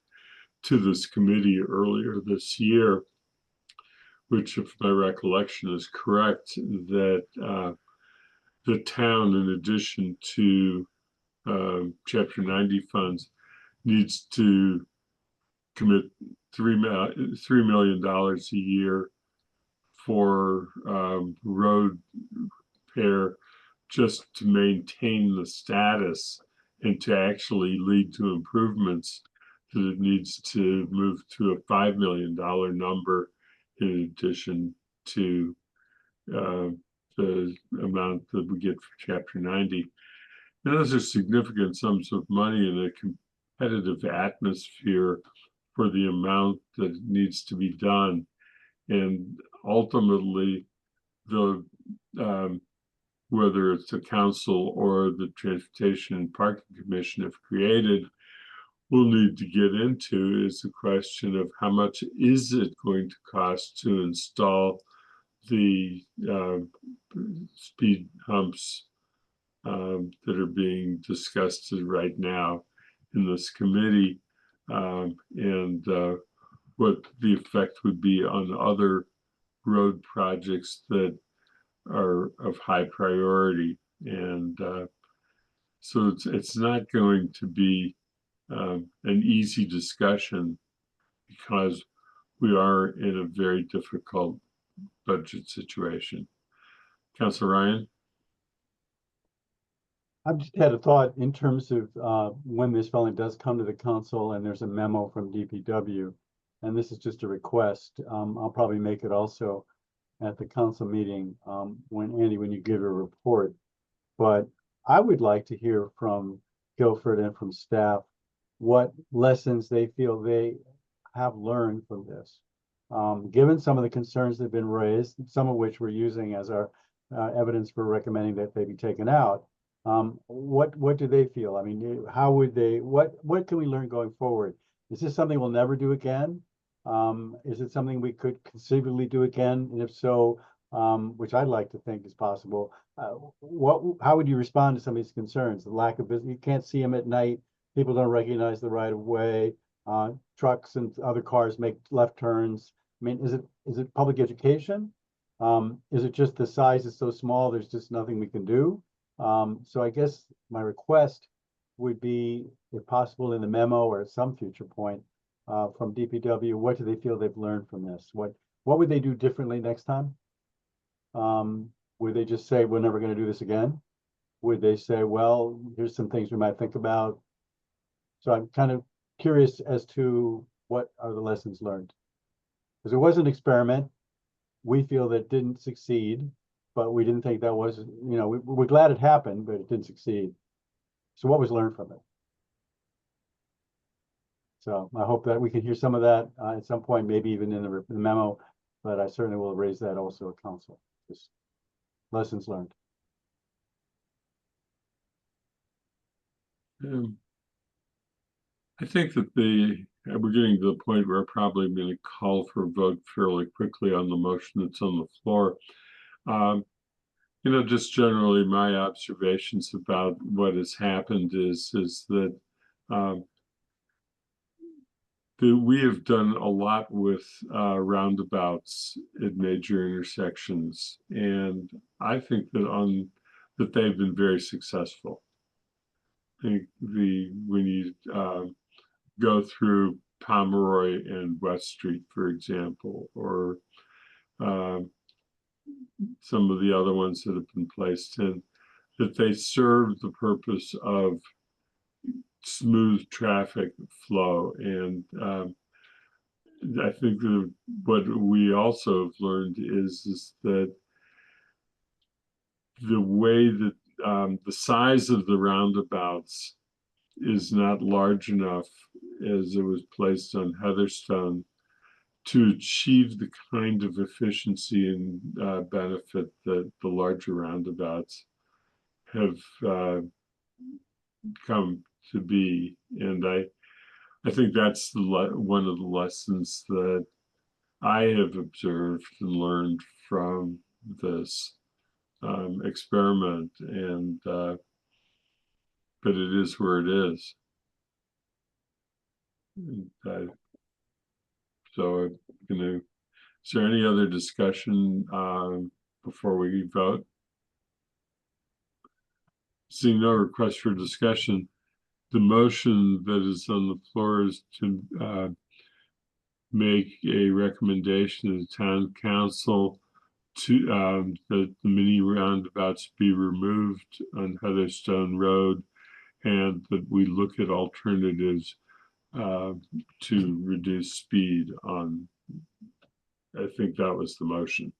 to this committee earlier this year, which, if my recollection is correct, that the town, in addition to Chapter 90 funds, needs to commit $3 million a year for road repair, just to maintain the status and to actually lead to improvements. That it needs to move to a $5 million number in addition to the amount that we get for Chapter 90. And those are significant sums of money in a competitive atmosphere for the amount that needs to be done. And ultimately, the whether it's the council or the Transportation and Parking Commission, if created, will need to get into is the question of how much is it going to cost to install the speed humps that are being discussed right now in this committee, and what the effect would be on other road projects that are of high priority. And so it's not going to be an easy discussion, because we are in a very difficult budget situation. Councilor Ryan? I've just had a thought in terms of when this finally does come to the council and there's a memo from DPW, and this is just a request. I'll probably make it also at the council meeting when you give a report. But I would like to hear from Guilford and from staff what lessons they feel they have learned from this? Given some of the concerns that have been raised, some of which we're using as our evidence for recommending that they be taken out, what do they feel? I mean, how would they, what can we learn going forward? Is this something we'll never do again? Is it something we could conceivably do again? And if so, which I'd like to think is possible, how would you respond to some of these concerns? The lack of, you can't see them at night. People don't recognize the right of way. Trucks and other cars make left turns. I mean, is it public education? Is it just the size is so small, there's just nothing we can do? So I guess my request would be, if possible, in the memo or at some future point from DPW, what do they feel they've learned from this? What would they do differently next time? Would they just say, we're never going to do this again? Would they say, well, here's some things we might think about? So I'm kind of curious as to what are the lessons learned. Because it was an experiment. We feel that didn't succeed, but we didn't think that was, we're glad it happened, but it didn't succeed. So what was learned from it? So I hope that we can hear some of that at some point, maybe even in the memo, but I certainly will raise that also at council. Just lessons learned. I think that we're getting to the point where I'm probably going to call for a vote fairly quickly on the motion that's on the floor. Just generally my observations about what has happened is that we have done a lot with roundabouts at major intersections, and I think that they've been very successful. I think when you go through Pomeroy and West Street, for example, or some of the other ones that have been placed in, that they serve the purpose of smooth traffic flow. And I think that what we also have learned is that the way that the size of the roundabouts is not large enough as it was placed on Heatherstone to achieve the kind of efficiency and benefit that the larger roundabouts have come to be. And I think that's one of the lessons that I have observed and learned from this experiment. And but it is where it is. So is there any other discussion before we vote? Seeing no request for discussion, the motion that is on the floor is to make a recommendation to the town council to that the mini roundabouts be removed on Heatherstone Road, and that we look at alternatives to reduce speed on. I think that was the motion.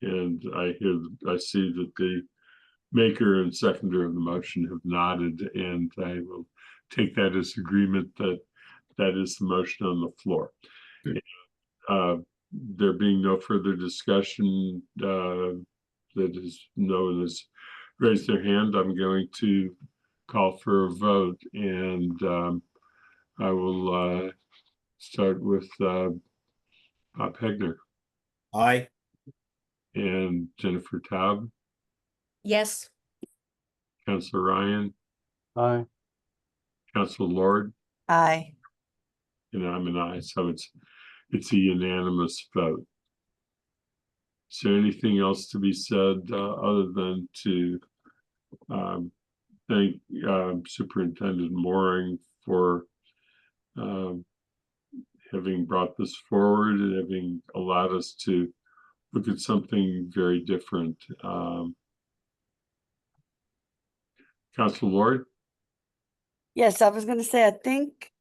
And I see that the maker and seconder of the motion have nodded, and I will take that as agreement that that is the motion on the floor. There being no further discussion, that is, no one has raised their hand, I'm going to call for a vote, and I will start with Bob Hegner. Aye. And Jennifer Taub. Yes. Councilor Ryan. Aye. Councilor Lord. Aye. And I'm an aye, so it's a unanimous vote. Is there anything else to be said other than to thank Superintendent Mooring for having brought this forward and having allowed us to look at something very different. Councilor Lord? Yes, I was going to say, I think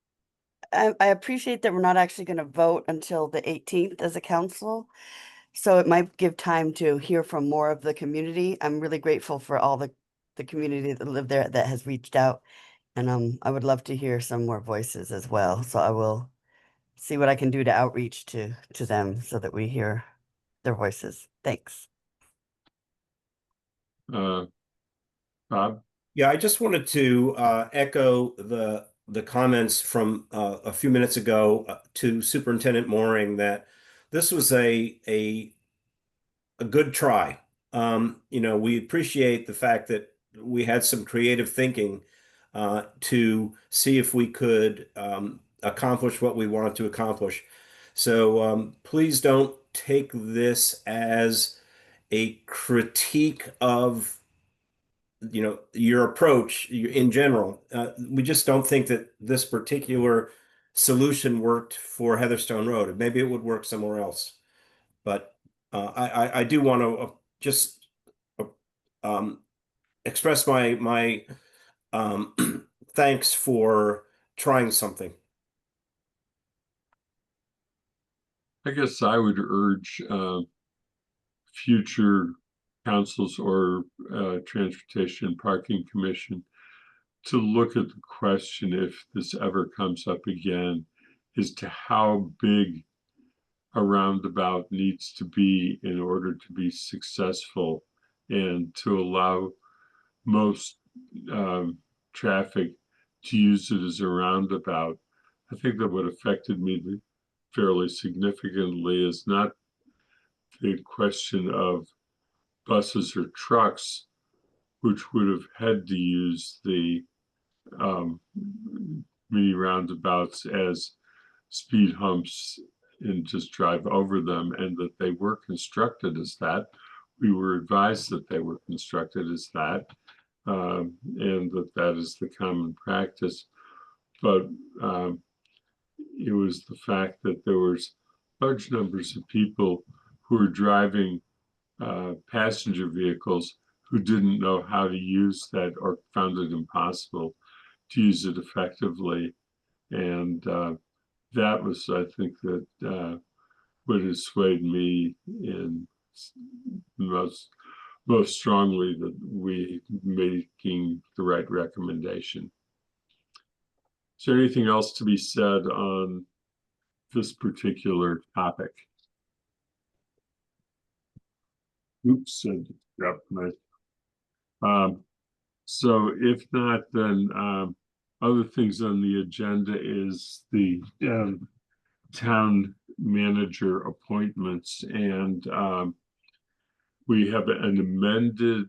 I appreciate that we're not actually going to vote until the 18th as a council. So it might give time to hear from more of the community. I'm really grateful for all the community that live there that has reached out. And I would love to hear some more voices as well. So I will see what I can do to outreach to them so that we hear their voices. Thanks. Bob? Yeah, I just wanted to echo the comments from a few minutes ago to Superintendent Mooring that this was a good try. You know, we appreciate the fact that we had some creative thinking to see if we could accomplish what we wanted to accomplish. So please don't take this as a critique of, you know, your approach in general. We just don't think that this particular solution worked for Heatherstone Road. Maybe it would work somewhere else. But I do want to just express my thanks for trying something. I guess I would urge future councils or Transportation and Parking Commission to look at the question, if this ever comes up again, as to how big a roundabout needs to be in order to be successful and to allow most traffic to use it as a roundabout. I think that what affected me fairly significantly is not the question of buses or trucks, which would have had to use the mini roundabouts as speed humps and just drive over them, and that they were constructed as that. We were advised that they were constructed as that, and that is the common practice. But it was the fact that there was large numbers of people who were driving passenger vehicles who didn't know how to use that or found it impossible to use it effectively. And that was, I think, that what has swayed me in most strongly, that we making the right recommendation. Is there anything else to be said on this particular topic? Oops, yep, nice. So if not, then other things on the agenda is the town manager appointments, and we have an amended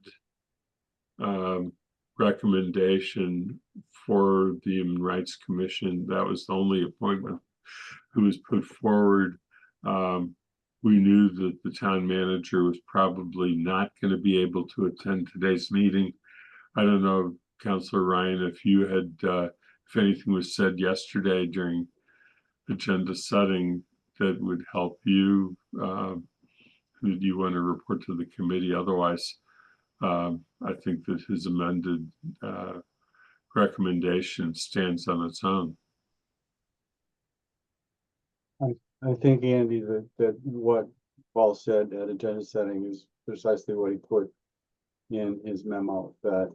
recommendation for the Human Rights Commission. That was the only appointment who was put forward. We knew that the town manager was probably not going to be able to attend today's meeting. I don't know, Councilor Ryan, if you had, if anything was said yesterday during agenda setting that would help you, that you want to report to the committee. Otherwise, I think that his amended recommendation stands on its own. I think, Andy, that what Paul said at agenda setting is precisely what he put in his memo, that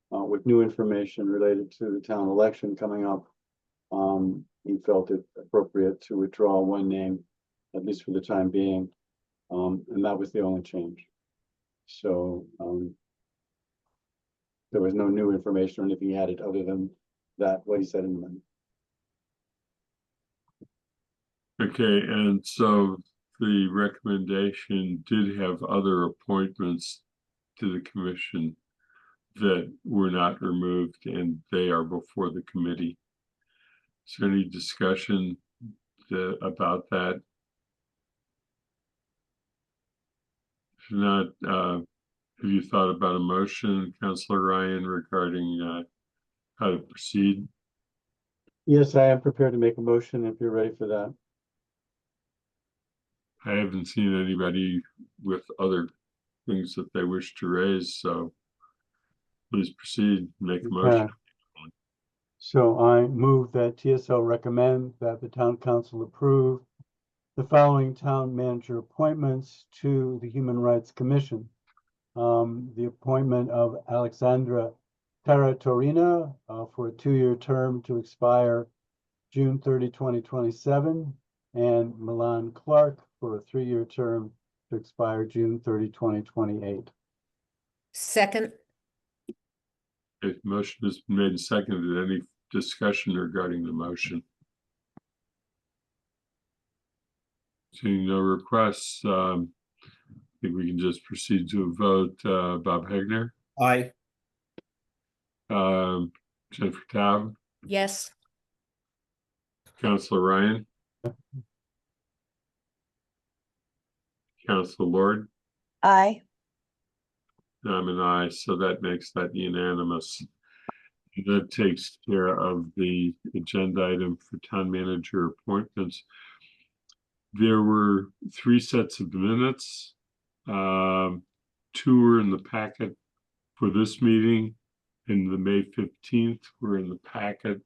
with new information related to the town election coming up, he felt it appropriate to withdraw one name, at least for the time being. And that was the only change. So there was no new information or anything added other than that, what he said in the memo. Okay, and so the recommendation did have other appointments to the commission that were not removed, and they are before the committee. Is there any discussion about that? If not, have you thought about a motion, Councilor Ryan, regarding how to proceed? Yes, I am prepared to make a motion if you're ready for that. I haven't seen anybody with other things that they wish to raise, so please proceed, make a motion. So I move that TSL recommend that the town council approve the following town manager appointments to the Human Rights Commission. The appointment of Alexandra Taratorina for a 2-year term to expire June 30, 2027, and Milan Clark for a 3-year term to expire June 30, 2028. Second, Okay, motion has been made and seconded. Any discussion regarding the motion? Seeing no requests, I think we can just proceed to a vote. Bob Hegner, Aye. Jennifer Taub, yes. Councilor Ryan, Councilor Lord, Aye. I'm an aye, so that makes that unanimous. That takes care of the agenda item for town manager appointments. There were 3 sets of minutes. 2 were in the packet for this meeting, and the May 15th were in the packet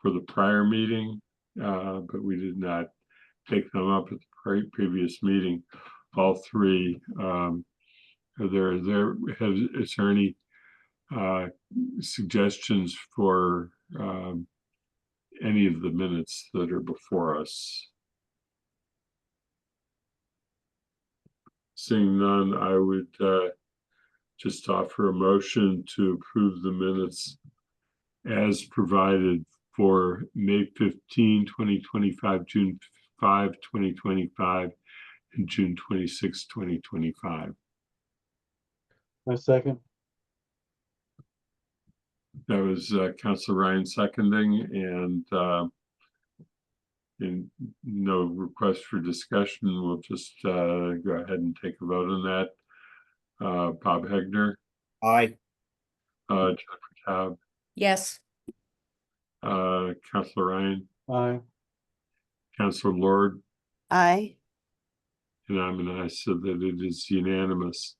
for the prior meeting, but we did not take them up at the previous meeting. All 3. Is there any suggestions for any of the minutes that are before us? Seeing none, I would just offer a motion to approve the minutes as provided for May 15, 2025, June 5, 2025, and June 26, 2025. My second. That was Councilor Ryan seconding, and no request for discussion. We'll just go ahead and take a vote on that. Bob Hegner, Aye. Jennifer Taub, Yes. Councilor Ryan, Aye. Councilor Lord, Aye. and I'm an aye, so that it is unanimous.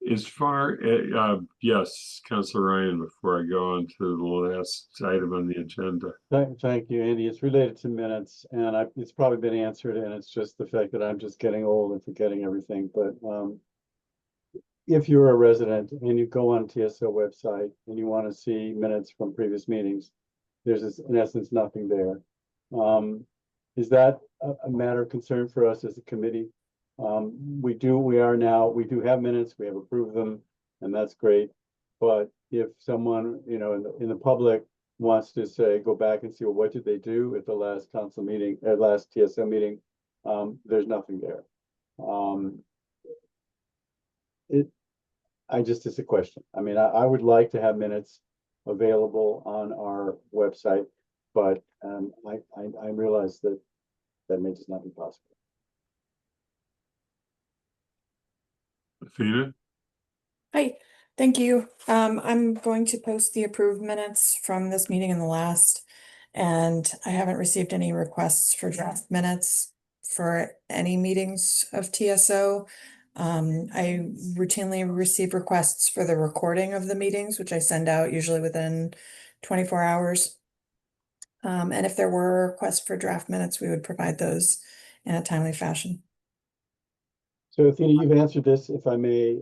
As far as, yes, Councilor Ryan, before I go on to the last item on the agenda. Thank you, Andy. It's related to minutes, and it's probably been answered, and it's just the fact that I'm just getting old and forgetting everything. But if you're a resident and you go on TSO website and you want to see minutes from previous meetings, there's in essence nothing there. Is that a matter of concern for us as a committee? We do have minutes, we have approved them, and that's great. But if someone, in the public wants to say, go back and see, well, what did they do at the last council meeting, at last TSO meeting? There's nothing there. It's a question. I mean, I would like to have minutes available on our website, but I realize that may just not be possible. Athena? Hi, thank you. I'm going to post the approved minutes from this meeting and the last, and I haven't received any requests for draft minutes for any meetings of TSO. I routinely receive requests for the recording of the meetings, which I send out usually within 24 hours. And if there were requests for draft minutes, we would provide those in a timely fashion. So Athena, you've answered this, if I may,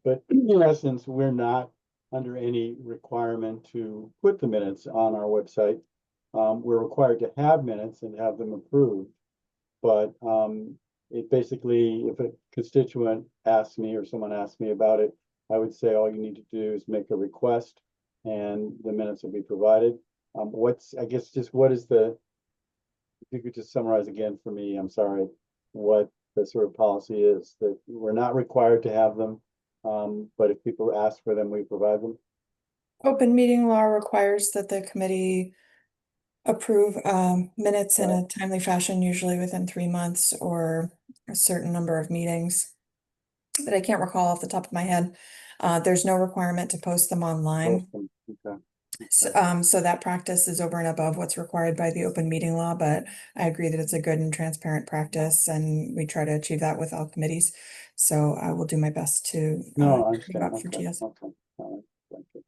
but in essence, we're not under any requirement to put the minutes on our website. We're required to have minutes and have them approved. But it basically, if a constituent asks me or someone asks me about it, I would say all you need to do is make a request and the minutes will be provided. What is if you could just summarize again for me, I'm sorry, what the sort of policy is, that we're not required to have them, but if people ask for them, we provide them. Open meeting law requires that the committee approve minutes in a timely fashion, usually within 3 months or a certain number of meetings that I can't recall off the top of my head. There's no requirement to post them online. Okay. So that practice is over and above what's required by the open meeting law, but I agree that it's a good and transparent practice, and we try to achieve that with all committees. So I will do my best to No, I keep it up understand. for TS. Okay. All right. Thank you.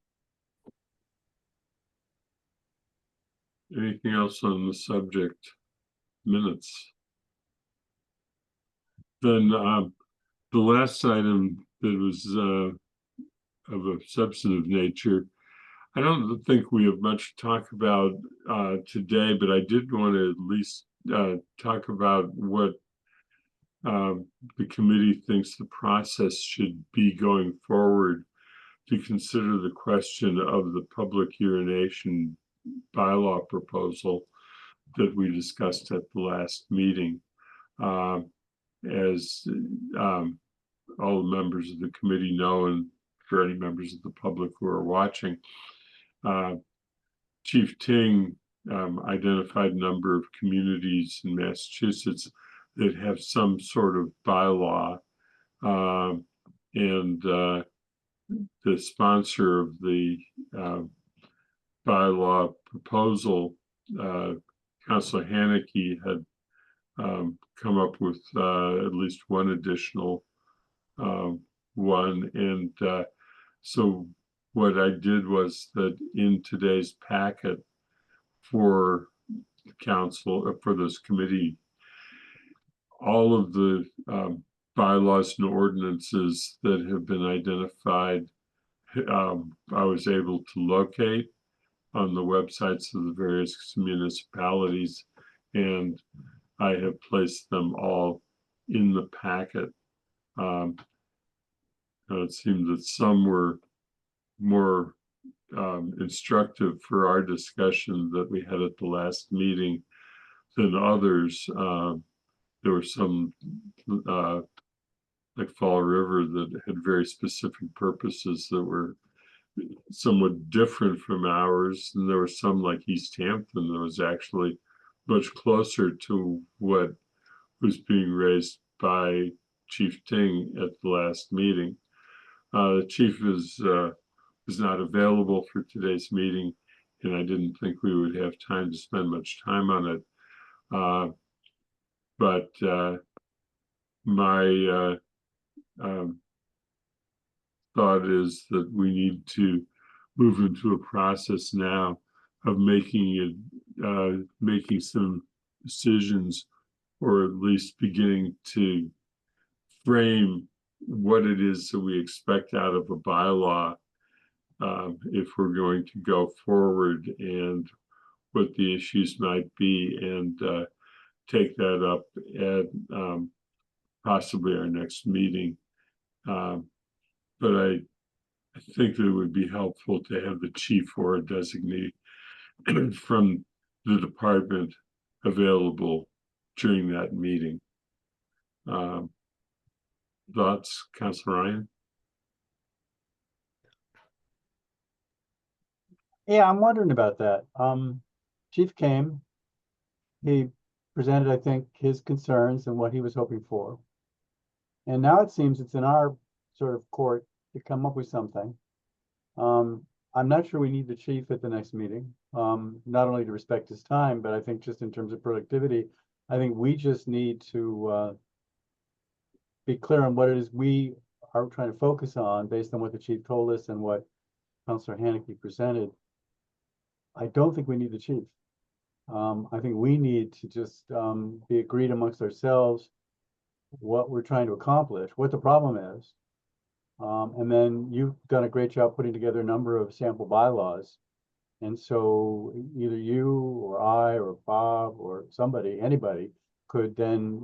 Anything else on the subject? Minutes. Then the last item that was of a substantive nature, I don't think we have much to talk about today, but I did want to at least talk about what the committee thinks the process should be going forward to consider the question of the public urination bylaw proposal that we discussed at the last meeting. As all the members of the committee know, and for any members of the public who are watching, Chief Ting identified a number of communities in Massachusetts that have some sort of bylaw, and the sponsor of the bylaw proposal, Councilor Haneke, had come up with at least one additional one. And so what I did was that in today's packet for council, for this committee, all of the bylaws and ordinances that have been identified, I was able to locate on the websites of the various municipalities, and I have placed them all in the packet. It seemed that some were more instructive for our discussion that we had at the last meeting than others. There were some like Fall River that had very specific purposes that were somewhat different from ours, and there were some like East Hampton that was actually much closer to what was being raised by Chief Ting at the last meeting. The chief is not available for today's meeting, and I didn't think we would have time to spend much time on it. But my thought is that we need to move into a process now of making some decisions, or at least beginning to frame what it is that we expect out of a bylaw if we're going to go forward, and what the issues might be, and take that up at possibly our next meeting. But I think that it would be helpful to have the chief or a designee from the department available during that meeting. Thoughts, Councilor Ryan? Yeah, I'm wondering about that. Chief came, he presented, I think, his concerns and what he was hoping for. And now it seems it's in our sort of court to come up with something. I'm not sure we need the chief at the next meeting, not only to respect his time, but I think just in terms of productivity, I think we just need to be clear on what it is we are trying to focus on based on what the chief told us and what Councilor Haneke presented. I don't think we need the chief. I think we need to just be agreed amongst ourselves what we're trying to accomplish, what the problem is. And then you've done a great job putting together a number of sample bylaws. And so either you or I or Bob or somebody, anybody could then,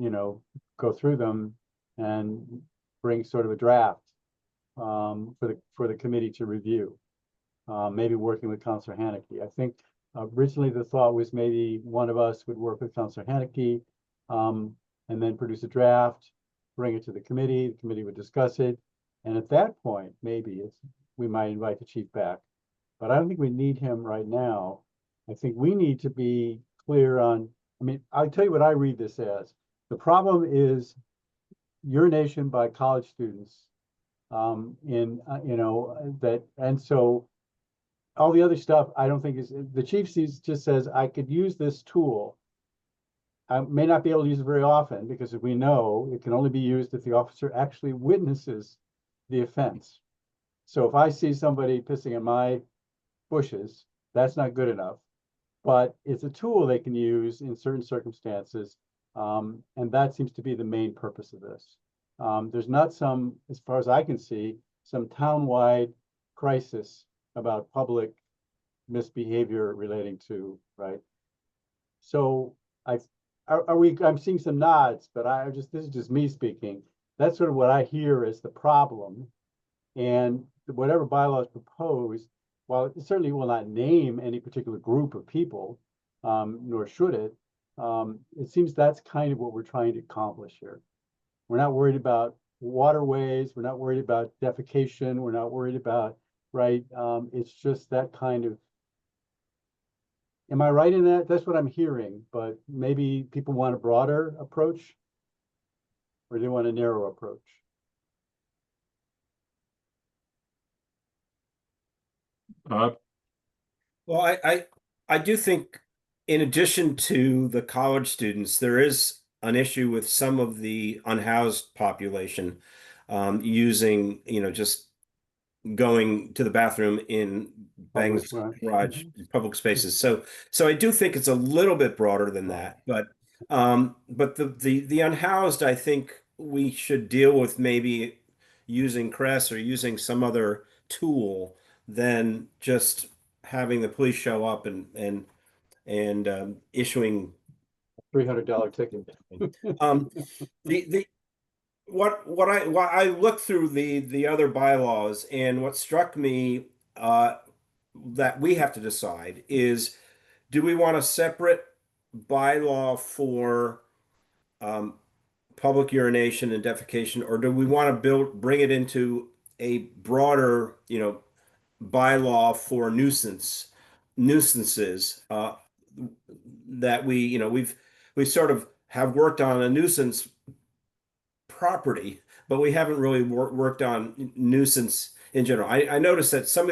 go through them and bring sort of a draft for the committee to review. Maybe working with Councilor Haneke. I think originally the thought was maybe one of us would work with Councilor Haneke and then produce a draft, bring it to the committee would discuss it. And at that point, maybe we might invite the chief back. But I don't think we need him right now. I think we need to be clear on, I'll tell you what I read this as. The problem is urination by college students and so all the other stuff I don't think is, the chief just says I could use this tool. I may not be able to use it very often because we know it can only be used if the officer actually witnesses the offense. So if I see somebody pissing in my bushes, that's not good enough. But it's a tool they can use in certain circumstances. And that seems to be the main purpose of this. There's not as far as I can see, some town-wide crisis about public misbehavior relating to, right? So I'm seeing some nods, but this is just me speaking. That's sort of what I hear as the problem. And whatever bylaw is proposed, while it certainly will not name any particular group of people, nor should it, it seems that's kind of what we're trying to accomplish here. We're not worried about waterways. We're not worried about defecation. We're not worried about, right? It's just that kind of, am I right in that? That's what I'm hearing, but maybe people want a broader approach or they want a narrow approach. Bob? Well, I do think in addition to the college students, there is an issue with some of the unhoused population using, just going to the bathroom in Bang's garage, public spaces. So I do think it's a little bit broader than that. But the unhoused, I think we should deal with maybe using CRESS or using some other tool than just having the police show up and issuing $300 ticket. What I looked through the other bylaws, and what struck me that we have to decide is, do we want a separate bylaw for public urination and defecation, or do we want to bring it into a broader, bylaw for nuisances that we sort of have worked on a nuisance property, but we haven't really worked on nuisance in general. I noticed that some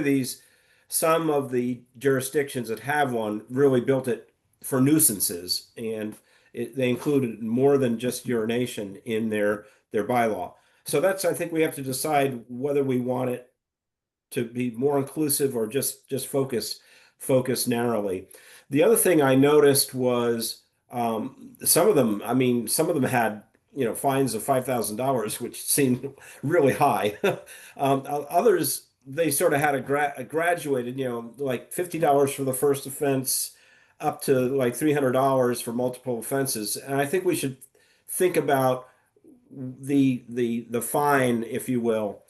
of the jurisdictions that have one really built it for nuisances, and they included more than just urination in their bylaw. So I think we have to decide whether we want it to be more inclusive or just focus narrowly. The other thing I noticed was some of them had fines of $5,000, which seemed really high. Others, they sort of had a graduated, like $50 for the first offense, up to like $300 for multiple offenses. And I think we should think about the fine, if you will,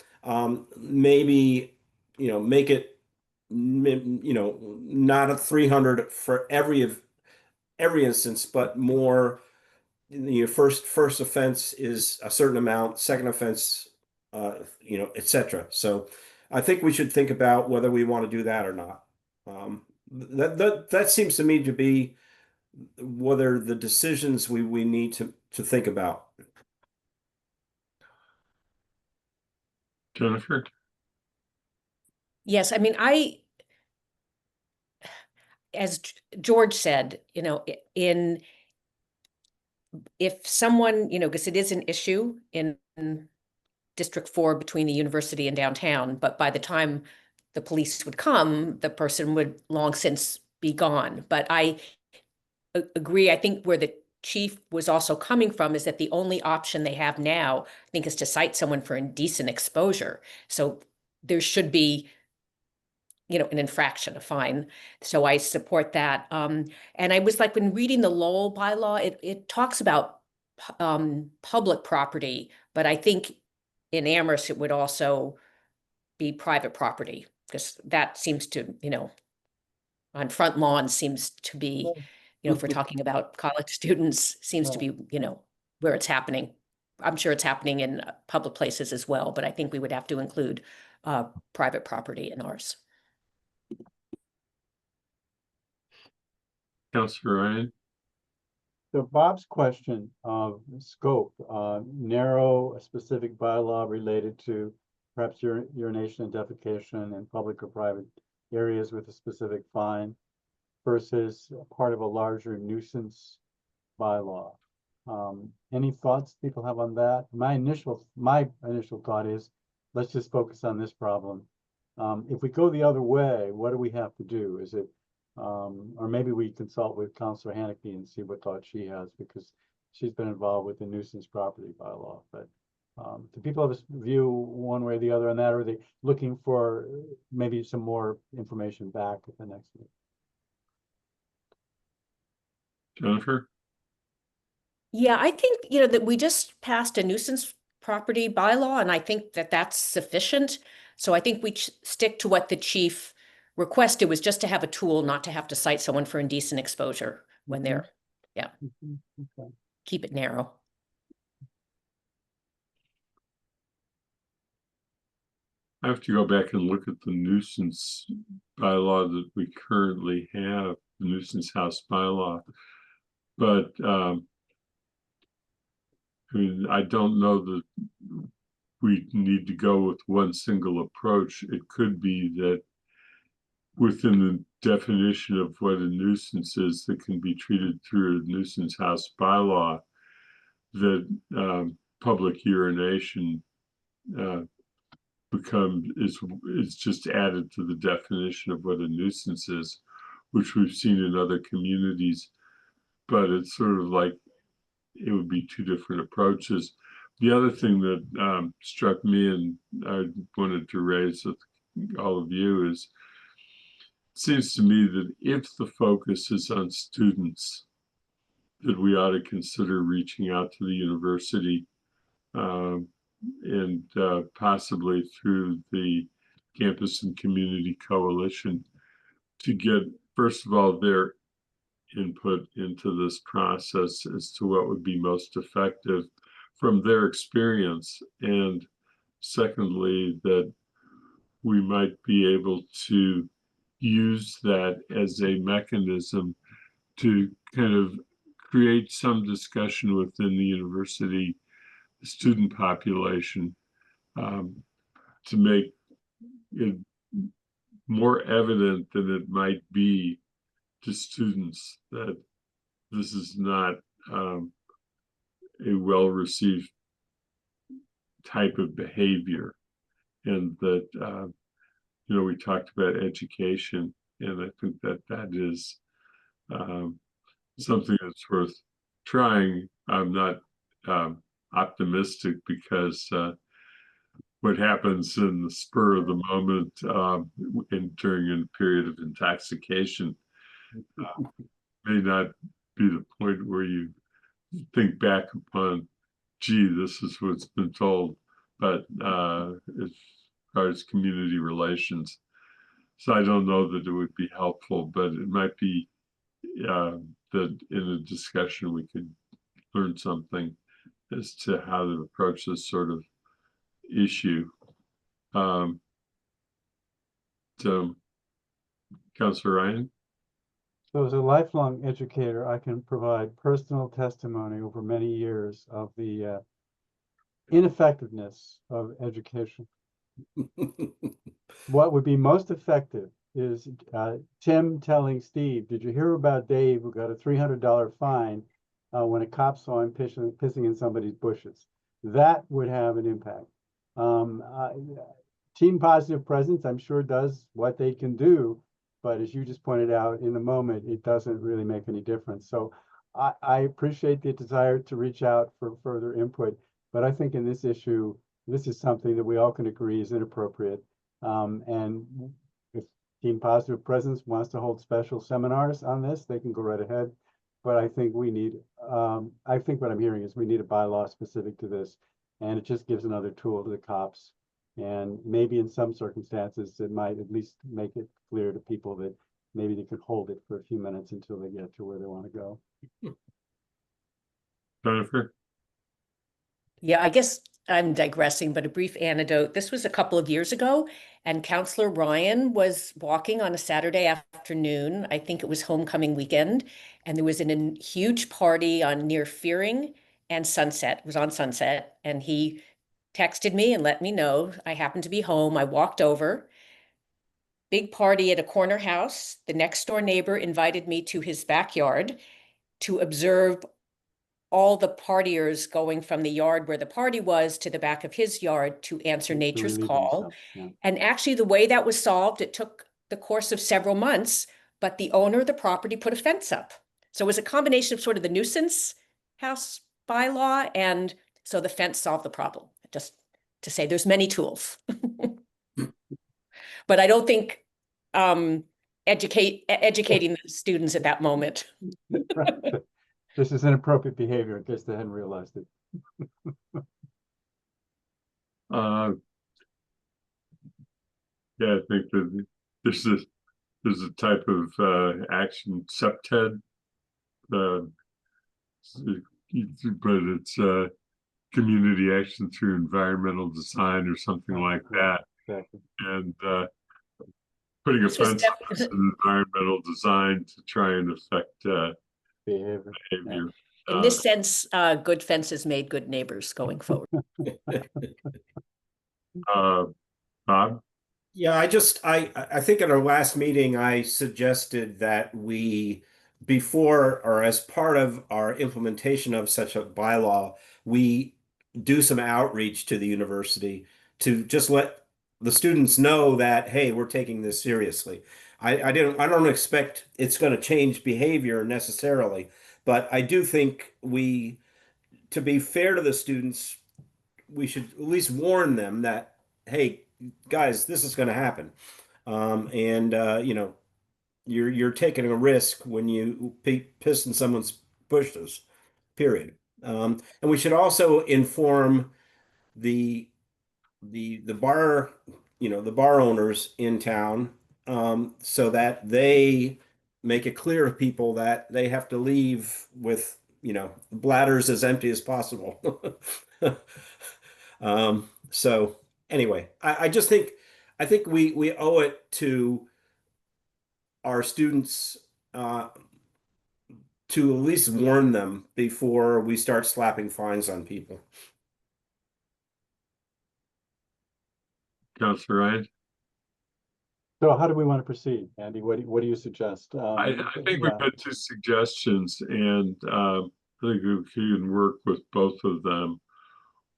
maybe make it not a 300 for every instance, but more. First offense is a certain amount, second offense, etc. So I think we should think about whether we want to do that or not. That seems to me to be whether the decisions we need to think about. Jennifer? Yes, I mean, as George said, if someone, because it is an issue in District 4 between the university and downtown, but by the time the police would come, the person would long since be gone. But I agree, I think where the chief was also coming from is that the only option they have now, I think, is to cite someone for indecent exposure. So there should be an infraction, a fine. So I support that. And I was like, when reading the Lowell bylaw, it talks about public property, but I think in Amherst, it would also be private property, because that seems to, on front lawns seems to be, if we're talking about college students, seems to be, where it's happening. I'm sure it's happening in public places as well, but I think we would have to include private property in ours. Councilor Ryan? So Bob's question of scope, narrow a specific bylaw related to perhaps urination and defecation in public or private areas with a specific fine versus part of a larger nuisance bylaw. Any thoughts people have on that? My initial thought is, let's just focus on this problem. If we go the other way, what do we have to do? Is it or maybe we consult with Councilor Haneke and see what thought she has, because she's been involved with the nuisance property bylaw. But Do people have a view one way or the other on that, or are they looking for maybe some more information back at the next meeting? Jennifer? Yeah, I think, you know, that we just passed a nuisance property bylaw, and I think that that's sufficient. So I think we stick to what the chief requested, was just to have a tool, not to have to cite someone for indecent exposure when they're, Okay. keep it narrow. I have to go back and look at the nuisance bylaw that we currently have, the nuisance house bylaw. But I mean, I don't know that we need to go with one single approach. It could be that within the definition of what a nuisance is that can be treated through a nuisance house bylaw, that public urination is just added to the definition of what a nuisance is, which we've seen in other communities. But it's sort of like it would be two different approaches. The other thing that struck me and I wanted to raise with all of you is, it seems to me that if the focus is on students, that we ought to consider reaching out to the university and possibly through the Campus and Community Coalition to get, first of all, their input into this process as to what would be most effective from their experience. And secondly, that we might be able to use that as a mechanism to kind of create some discussion within the university student population to make it more evident than it might be to students that this is not a well-received type of behavior, and that you know, we talked about education, and I think that that is something that's worth trying. I'm not optimistic because what happens in the spur of the moment during a period of intoxication may not be the point where you think back upon, gee, this is what's been told. But as far as community relations, so I don't know that it would be helpful, but it might be that in a discussion we could learn something as to how to approach this sort of issue. So, Councilor Ryan? So as a lifelong educator, I can provide personal testimony over many years of the ineffectiveness of education. What would be most effective is Tim telling Steve, did you hear about Dave who got a $300 fine when a cop saw him pissing in somebody's bushes? That would have an impact. Team Positive Presence, I'm sure, does what they can do, but as you just pointed out, in the moment, it doesn't really make any difference. So I appreciate the desire to reach out for further input, but I think in this issue, this is something that we all can agree is inappropriate. And if Team Positive Presence wants to hold special seminars on this, they can go right ahead. But I think we need, I think what I'm hearing is we need a bylaw specific to this, and it just gives another tool to the cops. And maybe in some circumstances, it might at least make it clear to people that maybe they could hold it for a few minutes until they get to where they want to go. Jennifer? Yeah, I guess I'm digressing, but a brief anecdote. This was a couple of years ago, and Councillor Ryan was walking on a Saturday afternoon. I think it was homecoming weekend, and there was a huge party on near Fearing and Sunset. It was on Sunset, and he texted me and let me know. I happened to be home. I walked over. Big party at a corner house. The next door neighbor invited me to his backyard to observe all the partiers going from the yard where the party was to the back of his yard to answer nature's call. Yeah. And actually, the way that was solved, it took the course of several months, but the owner of the property put a fence up. So it was a combination of sort of the nuisance house bylaw, and so the fence solved the problem. just to say there's many tools. But I don't think educating the students at that moment. Right. This is inappropriate behavior in case they hadn't realized it. Yeah, I think that there's a type of action, CPTED, but it's community action through environmental design or something like that. Exactly. And putting a This was fence definitely- in environmental design to try and affect Behavior. behavior. In this sense, good fences made good neighbors going forward. Bob? Yeah, I think at our last meeting, I suggested that we, before or as part of our implementation of such a bylaw, we do some outreach to the university to just let the students know that, hey, we're taking this seriously. I don't expect it's going to change behavior necessarily, but I do think to be fair to the students, we should at least warn them that, hey, guys, this is going to happen. You're taking a risk when you piss in someone's bushes, period. And we should also inform the bar, the bar owners in town, so that they make it clear to people that they have to leave with, bladders as empty as possible. So anyway, I think we owe it to our students to at least warn them before we start slapping fines on people. Councilor Ryan? So how do we want to proceed, Andy? What do you suggest? I think we've had two suggestions, and I think we can work with both of them.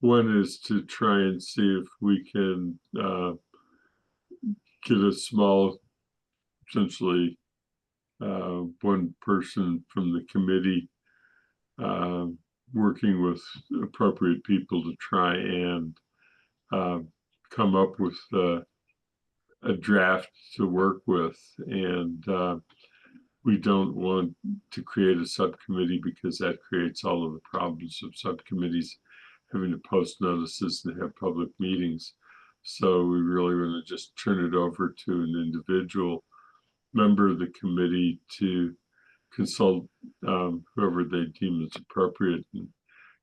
One is to try and see if we can get a small, essentially, one person from the committee working with appropriate people to try and come up with a draft to work with. And we don't want to create a subcommittee because that creates all of the problems of subcommittees having to post notices and have public meetings. So we really want to just turn it over to an individual member of the committee to consult whoever they deem is appropriate and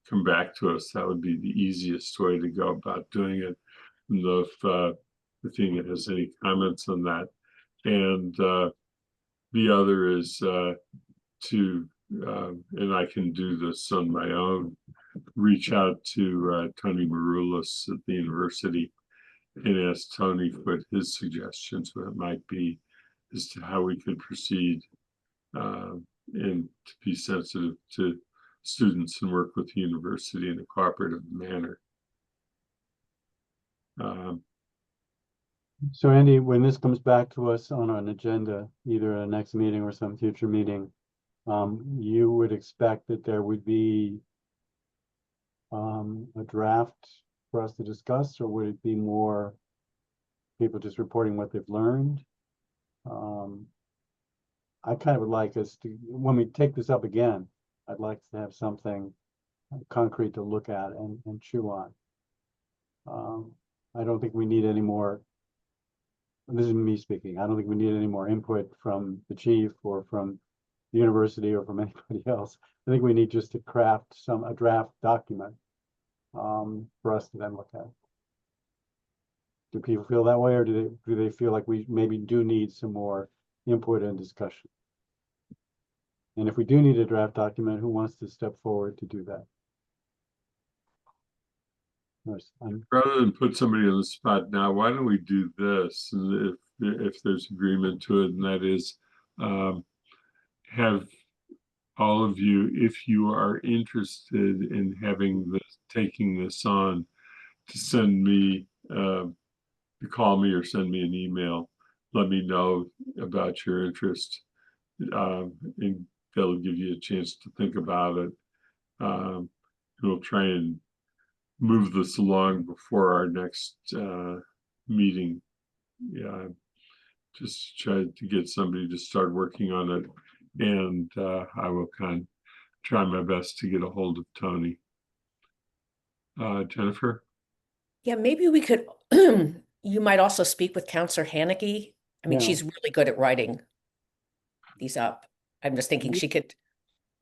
come back to us. That would be the easiest way to go about doing it. And if the thing has any comments on that. And the other is to, and I can do this on my own, reach out to Tony Maroulis at the university and ask Tony what his suggestions what might be as to how we could proceed and to be sensitive to students and work with the university in a cooperative manner. So Andy, when this comes back to us on an agenda, either a next meeting or some future meeting, you would expect that there would be a draft for us to discuss, or would it be more people just reporting what they've learned? I kind of would like us to, when we take this up again, I'd like to have something concrete to look at and chew on. I don't think we need any more, this is me speaking, I don't think we need any more input from the chief or from the university or from anybody else. I think we need just to craft a draft document for us to then look at. Do people feel that way, or do they feel like we maybe do need some more input and discussion? And if we do need a draft document, who wants to step forward to do that? Rather than put somebody on the spot now, why don't we do this? And if there's agreement to it, and that is have all of you, if you are interested in taking this on, to send me, to call me or send me an email. Let me know about your interest, and that'll give you a chance to think about it. We'll try and move this along before our next meeting. Yeah, just try to get somebody to start working on it, and I will try my best to get a hold of Tony. Jennifer? Yeah, maybe we could, you might also speak with Counselor Hannicky. I mean, Yeah. she's really good at writing these up. I'm just thinking she could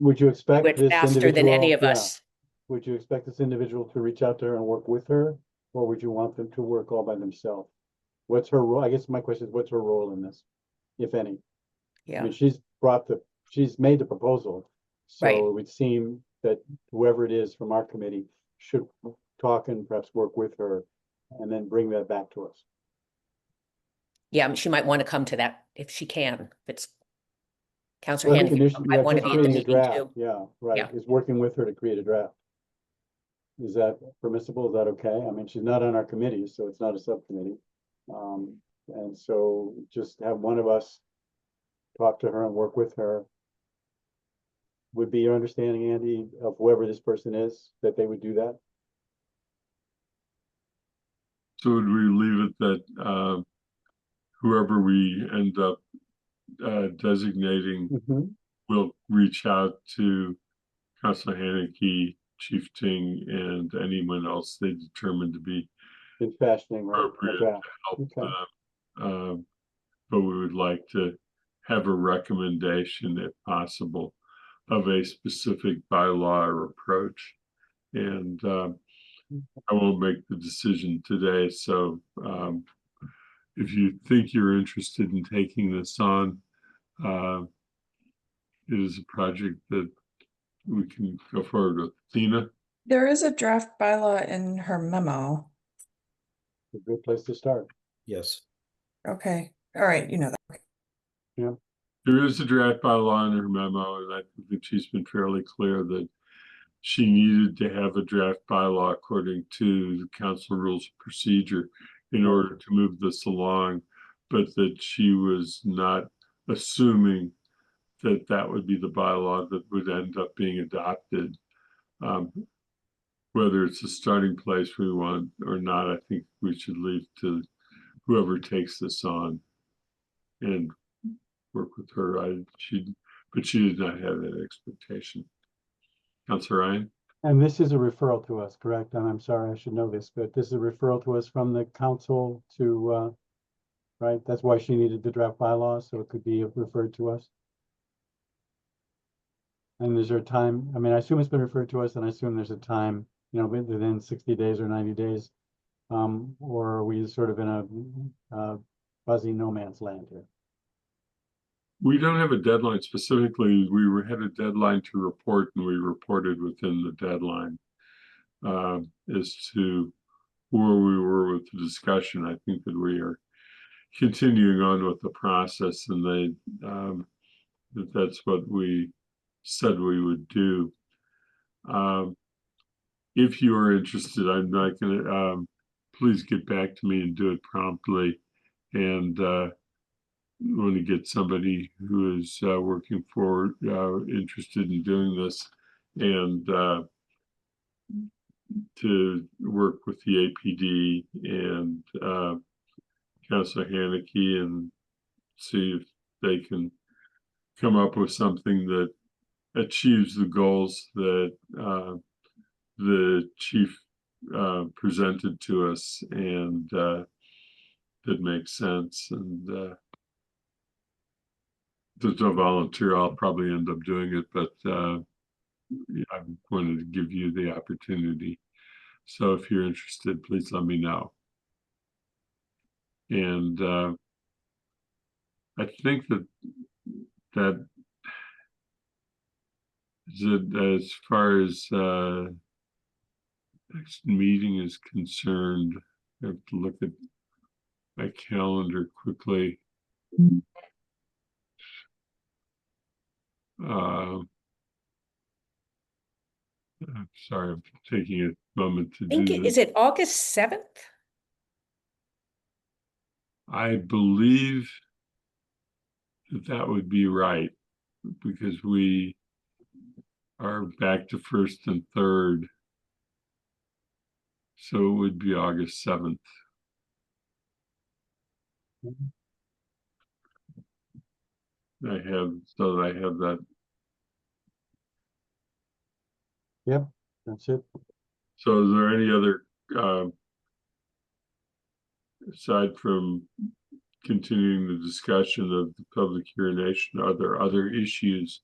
Would you do expect it this faster than any individual? of Yeah. us. Would you expect this individual to reach out to her and work with her, or would you want them to work all by themselves? What's her role? I guess my question is, what's her role in this, if any? I Yeah, mean, she's made the proposal. Right. So it would seem that whoever it is from our committee should talk and perhaps work with her and then bring that back to us. yeah, she might want to come to that if she can. If it's Counselor Well, I think Hannicky initially, might want to just be at the creating a meeting draft, too. yeah, right, Yeah. is working with her to create a draft. Is that permissible? Is that okay? I mean, she's not on our committee, so it's not a subcommittee. And so just have one of us talk to her and work with her. Would be your understanding, Andy, of whoever this person is, that they would do that? So would we leave it that whoever we end up designating will reach out to Councilor Hannicky, Chief Ting, and anyone else they determine to be In fashioning, right? appropriate Okay. to help Okay. them. But we would like to have a recommendation, if possible, of a specific bylaw or approach. And I won't make the decision today. So if you think you're interested in taking this on, it is a project that we can go forward with. Tina? There is a draft bylaw in her memo. A good place to start. Yes. Okay, all right, you know that. There is a draft bylaw in her memo, and I think that she's been fairly clear that she needed to have a draft bylaw according to the council rules of procedure in order to move this along, but that she was not assuming that that would be the bylaw that would end up being adopted. Whether it's a starting place we want or not, I think we should leave to whoever takes this on and work with her. But she did not have that expectation. Councilor Ryan? And this is a referral to us, correct? And I'm sorry, I should know this, but this is a referral to us from the council to, right? That's why she needed the draft bylaw, so it could be referred to us. And is there a time? I mean, I assume it's been referred to us, and I assume there's a time, within 60 days or 90 days. Or are we sort of in a fuzzy no man's land here? We don't have a deadline specifically. We had a deadline to report, and we reported within the deadline. As to where we were with the discussion, I think that we are continuing on with the process, and that's what we said we would do. If you are interested, I'm not going to. Please get back to me and do it promptly, and want to get somebody who is working forward, interested in doing this, and to work with the APD and Councilor Hannicky and see if they can come up with something that achieves the goals that the chief presented to us, and that makes sense. And there's no volunteer, I'll probably end up doing it, but I wanted to give you the opportunity. So if you're interested, please let me know. And I think that is it as far as next meeting is concerned. I have to look at my calendar quickly. I'm sorry, I'm taking a moment to do this. Is it August 7th? I believe that would be right, because we are back to first and third. So it would be August 7th. I have that. Yep, that's it. So is there any other, aside from continuing the discussion of the public urination, are there other issues?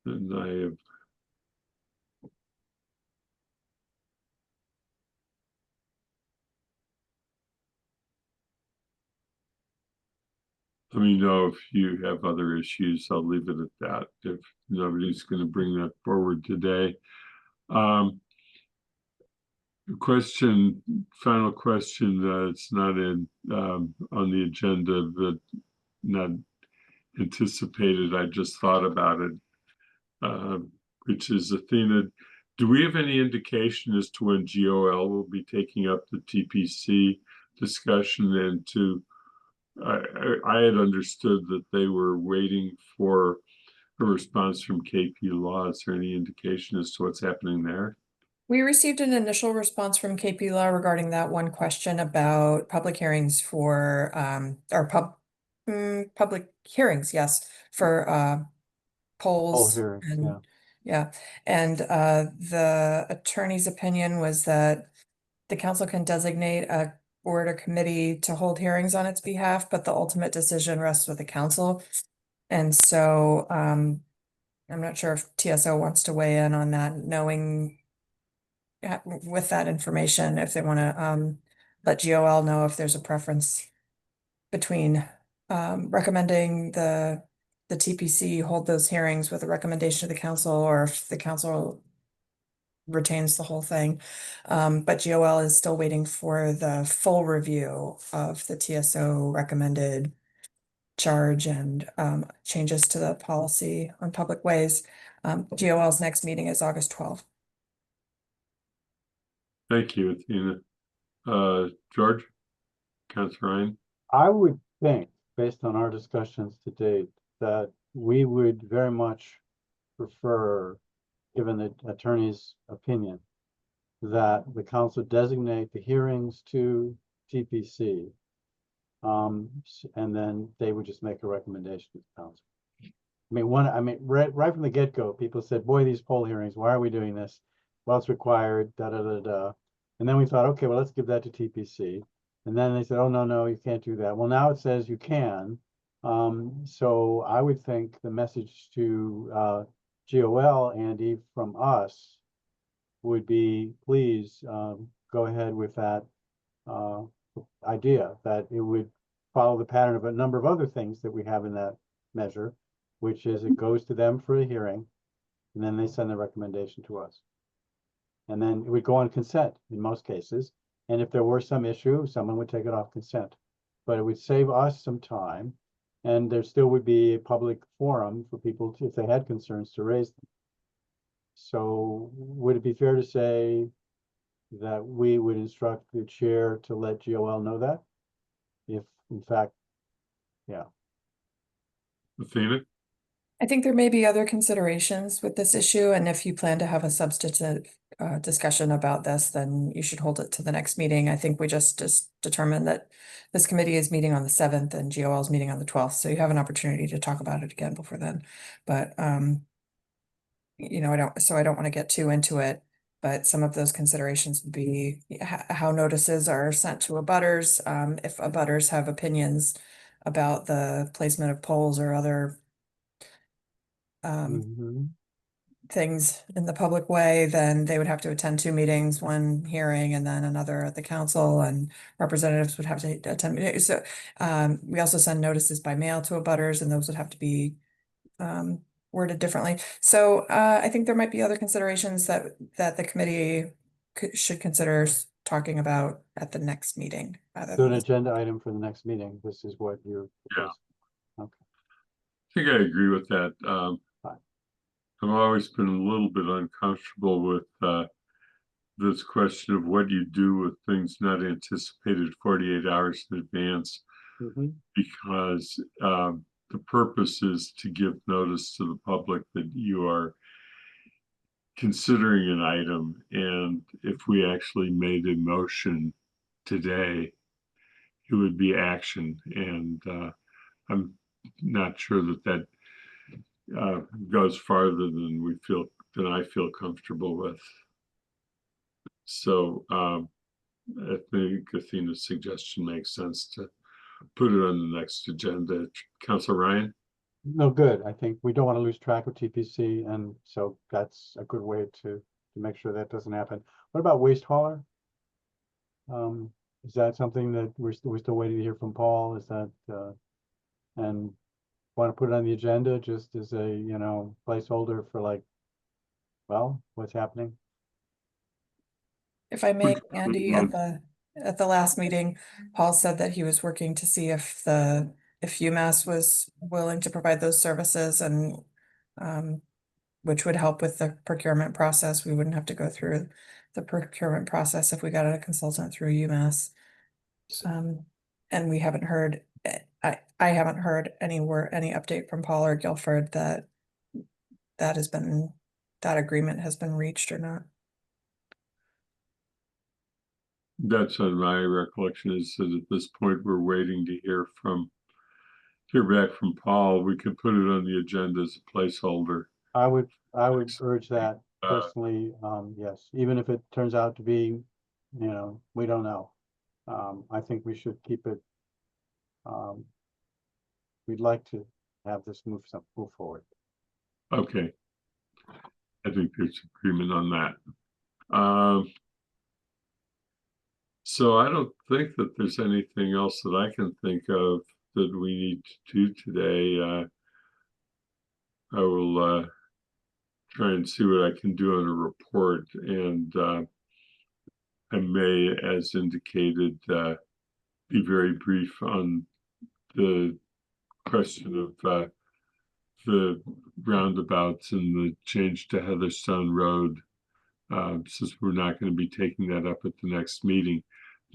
And I have. Let me know if you have other issues. I'll leave it at that if nobody's going to bring that forward today. Final question that's not in on the agenda, but not anticipated. I just thought about it, which is Athena. Do we have any indication as to when GOL will be taking up the TPC discussion? And I had understood that they were waiting for a response from KP Law. Is there any indication as to what's happening there? We received an initial response from KP Law regarding that one question about public hearings for, public hearings, yes, for, polls. Hearings, and- yeah. Yeah, and the attorney's opinion was that the council can designate a board or committee to hold hearings on its behalf, but the ultimate decision rests with the council. And so I'm not sure if TSO wants to weigh in on that, knowing with that information, if they want to let GOL know if there's a preference between recommending the TPC hold those hearings with a recommendation to the council, or if the council retains the whole thing. But GOL is still waiting for the full review of the TSO recommended charge and changes to the policy on public ways. GOL's next meeting is August 12th. Thank you, Athena. George, Councilor Ryan. I would think, based on our discussions to date, that we would very much prefer, given the attorney's opinion, that the council designate the hearings to TPC. And then they would just make a recommendation to the council. Right from the get-go, people said, boy, these poll hearings, why are we doing this? Well, it's required, da-da-da-da. And then we thought, okay, well, let's give that to TPC. And then they said, oh, no, you can't do that. Well, now it says you can. So I would think the message to GOL, Andy, from us would be, please go ahead with that idea, that it would follow the pattern of a number of other things that we have in that measure, which is it goes to them for a hearing, and then they send the recommendation to us. And then it would go on consent in most cases. And if there were some issue, someone would take it off consent. But it would save us some time, and there still would be a public forum for people to, if they had concerns, to raise them. So would it be fair to say that we would instruct the chair to let GOL know that? If in fact, yeah. Athena? I think there may be other considerations with this issue, and if you plan to have a substantive discussion about this, then you should hold it to the next meeting. I think we just determined that this committee is meeting on the 7th and GOL is meeting on the 12th, so you have an opportunity to talk about it again before then. But you know, I don't want to get too into it, but some of those considerations would be how notices are sent to abutters, if abutters have opinions about the placement of polls or other things in the public way, then they would have to attend 2 meetings, one hearing and then another at the council, and representatives would have to attend meetings. So we also send notices by mail to abutters, and those would have to be worded differently. So I think there might be other considerations that the committee should consider talking about at the next meeting. So an agenda item for the next meeting, this is what you're. Yeah. Okay. I think I agree with that. I've always been a little bit uncomfortable with this question of what you do with things not anticipated 48 hours in advance, because the purpose is to give notice to the public that you are considering an item, and if we actually made a motion today, it would be action, and I'm not sure that goes farther than I feel comfortable with. So I think Athena's suggestion makes sense to put it on the next agenda. Council Ryan? No, good. I think we don't want to lose track of TPC, and so that's a good way to make sure that doesn't happen. What about waste hauler? Is that something that we're still waiting to hear from Paul? Is that and want to put it on the agenda just as a, you know, placeholder for like, well, what's happening? If I may, Andy, at the last meeting, Paul said that he was working to see if UMass was willing to provide those services, and which would help with the procurement process. We wouldn't have to go through the procurement process if we got a consultant through UMass. And we haven't heard, I haven't heard any update from Paul or Guilford that agreement has been reached or not. That's my recollection, is that at this point, we're waiting to hear back from Paul. We could put it on the agenda as a placeholder. I would urge that personally. Yes, even if it turns out to be, you know, we don't know. I think we should keep it. We'd like to have this move forward. Okay. I think there's agreement on that. So I don't think that there's anything else that I can think of that we need to do today. I will try and see what I can do on a report, and I may, as indicated, be very brief on the question of the roundabouts and the change to Heatherstone Road, since we're not going to be taking that up at the next meeting.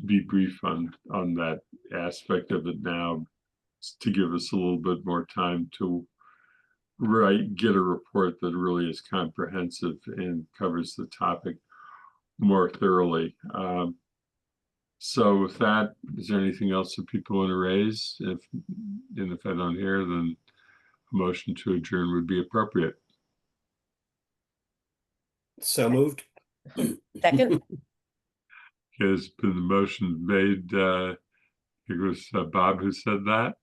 Be brief on that aspect of it now, to give us a little bit more time to get a report that really is comprehensive and covers the topic more thoroughly. So with that, is there anything else that people want to raise? If I don't hear, then a motion to adjourn would be appropriate. So moved. Second? Has been the motion made. It was Bob who said that.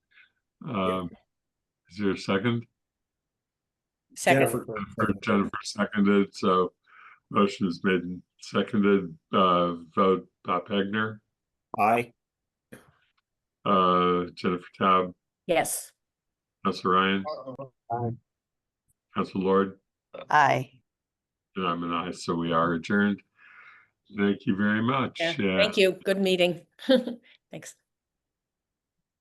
Is there a second? Second. Jennifer seconded. So motion is made and seconded. Vote Bob Hegner. Aye. Jennifer Taub. Yes. Council Ryan. Aye. Council Lord. Aye. And I'm an aye, so we are adjourned. Thank you very much. Yeah. Thank you. Good meeting. Thanks.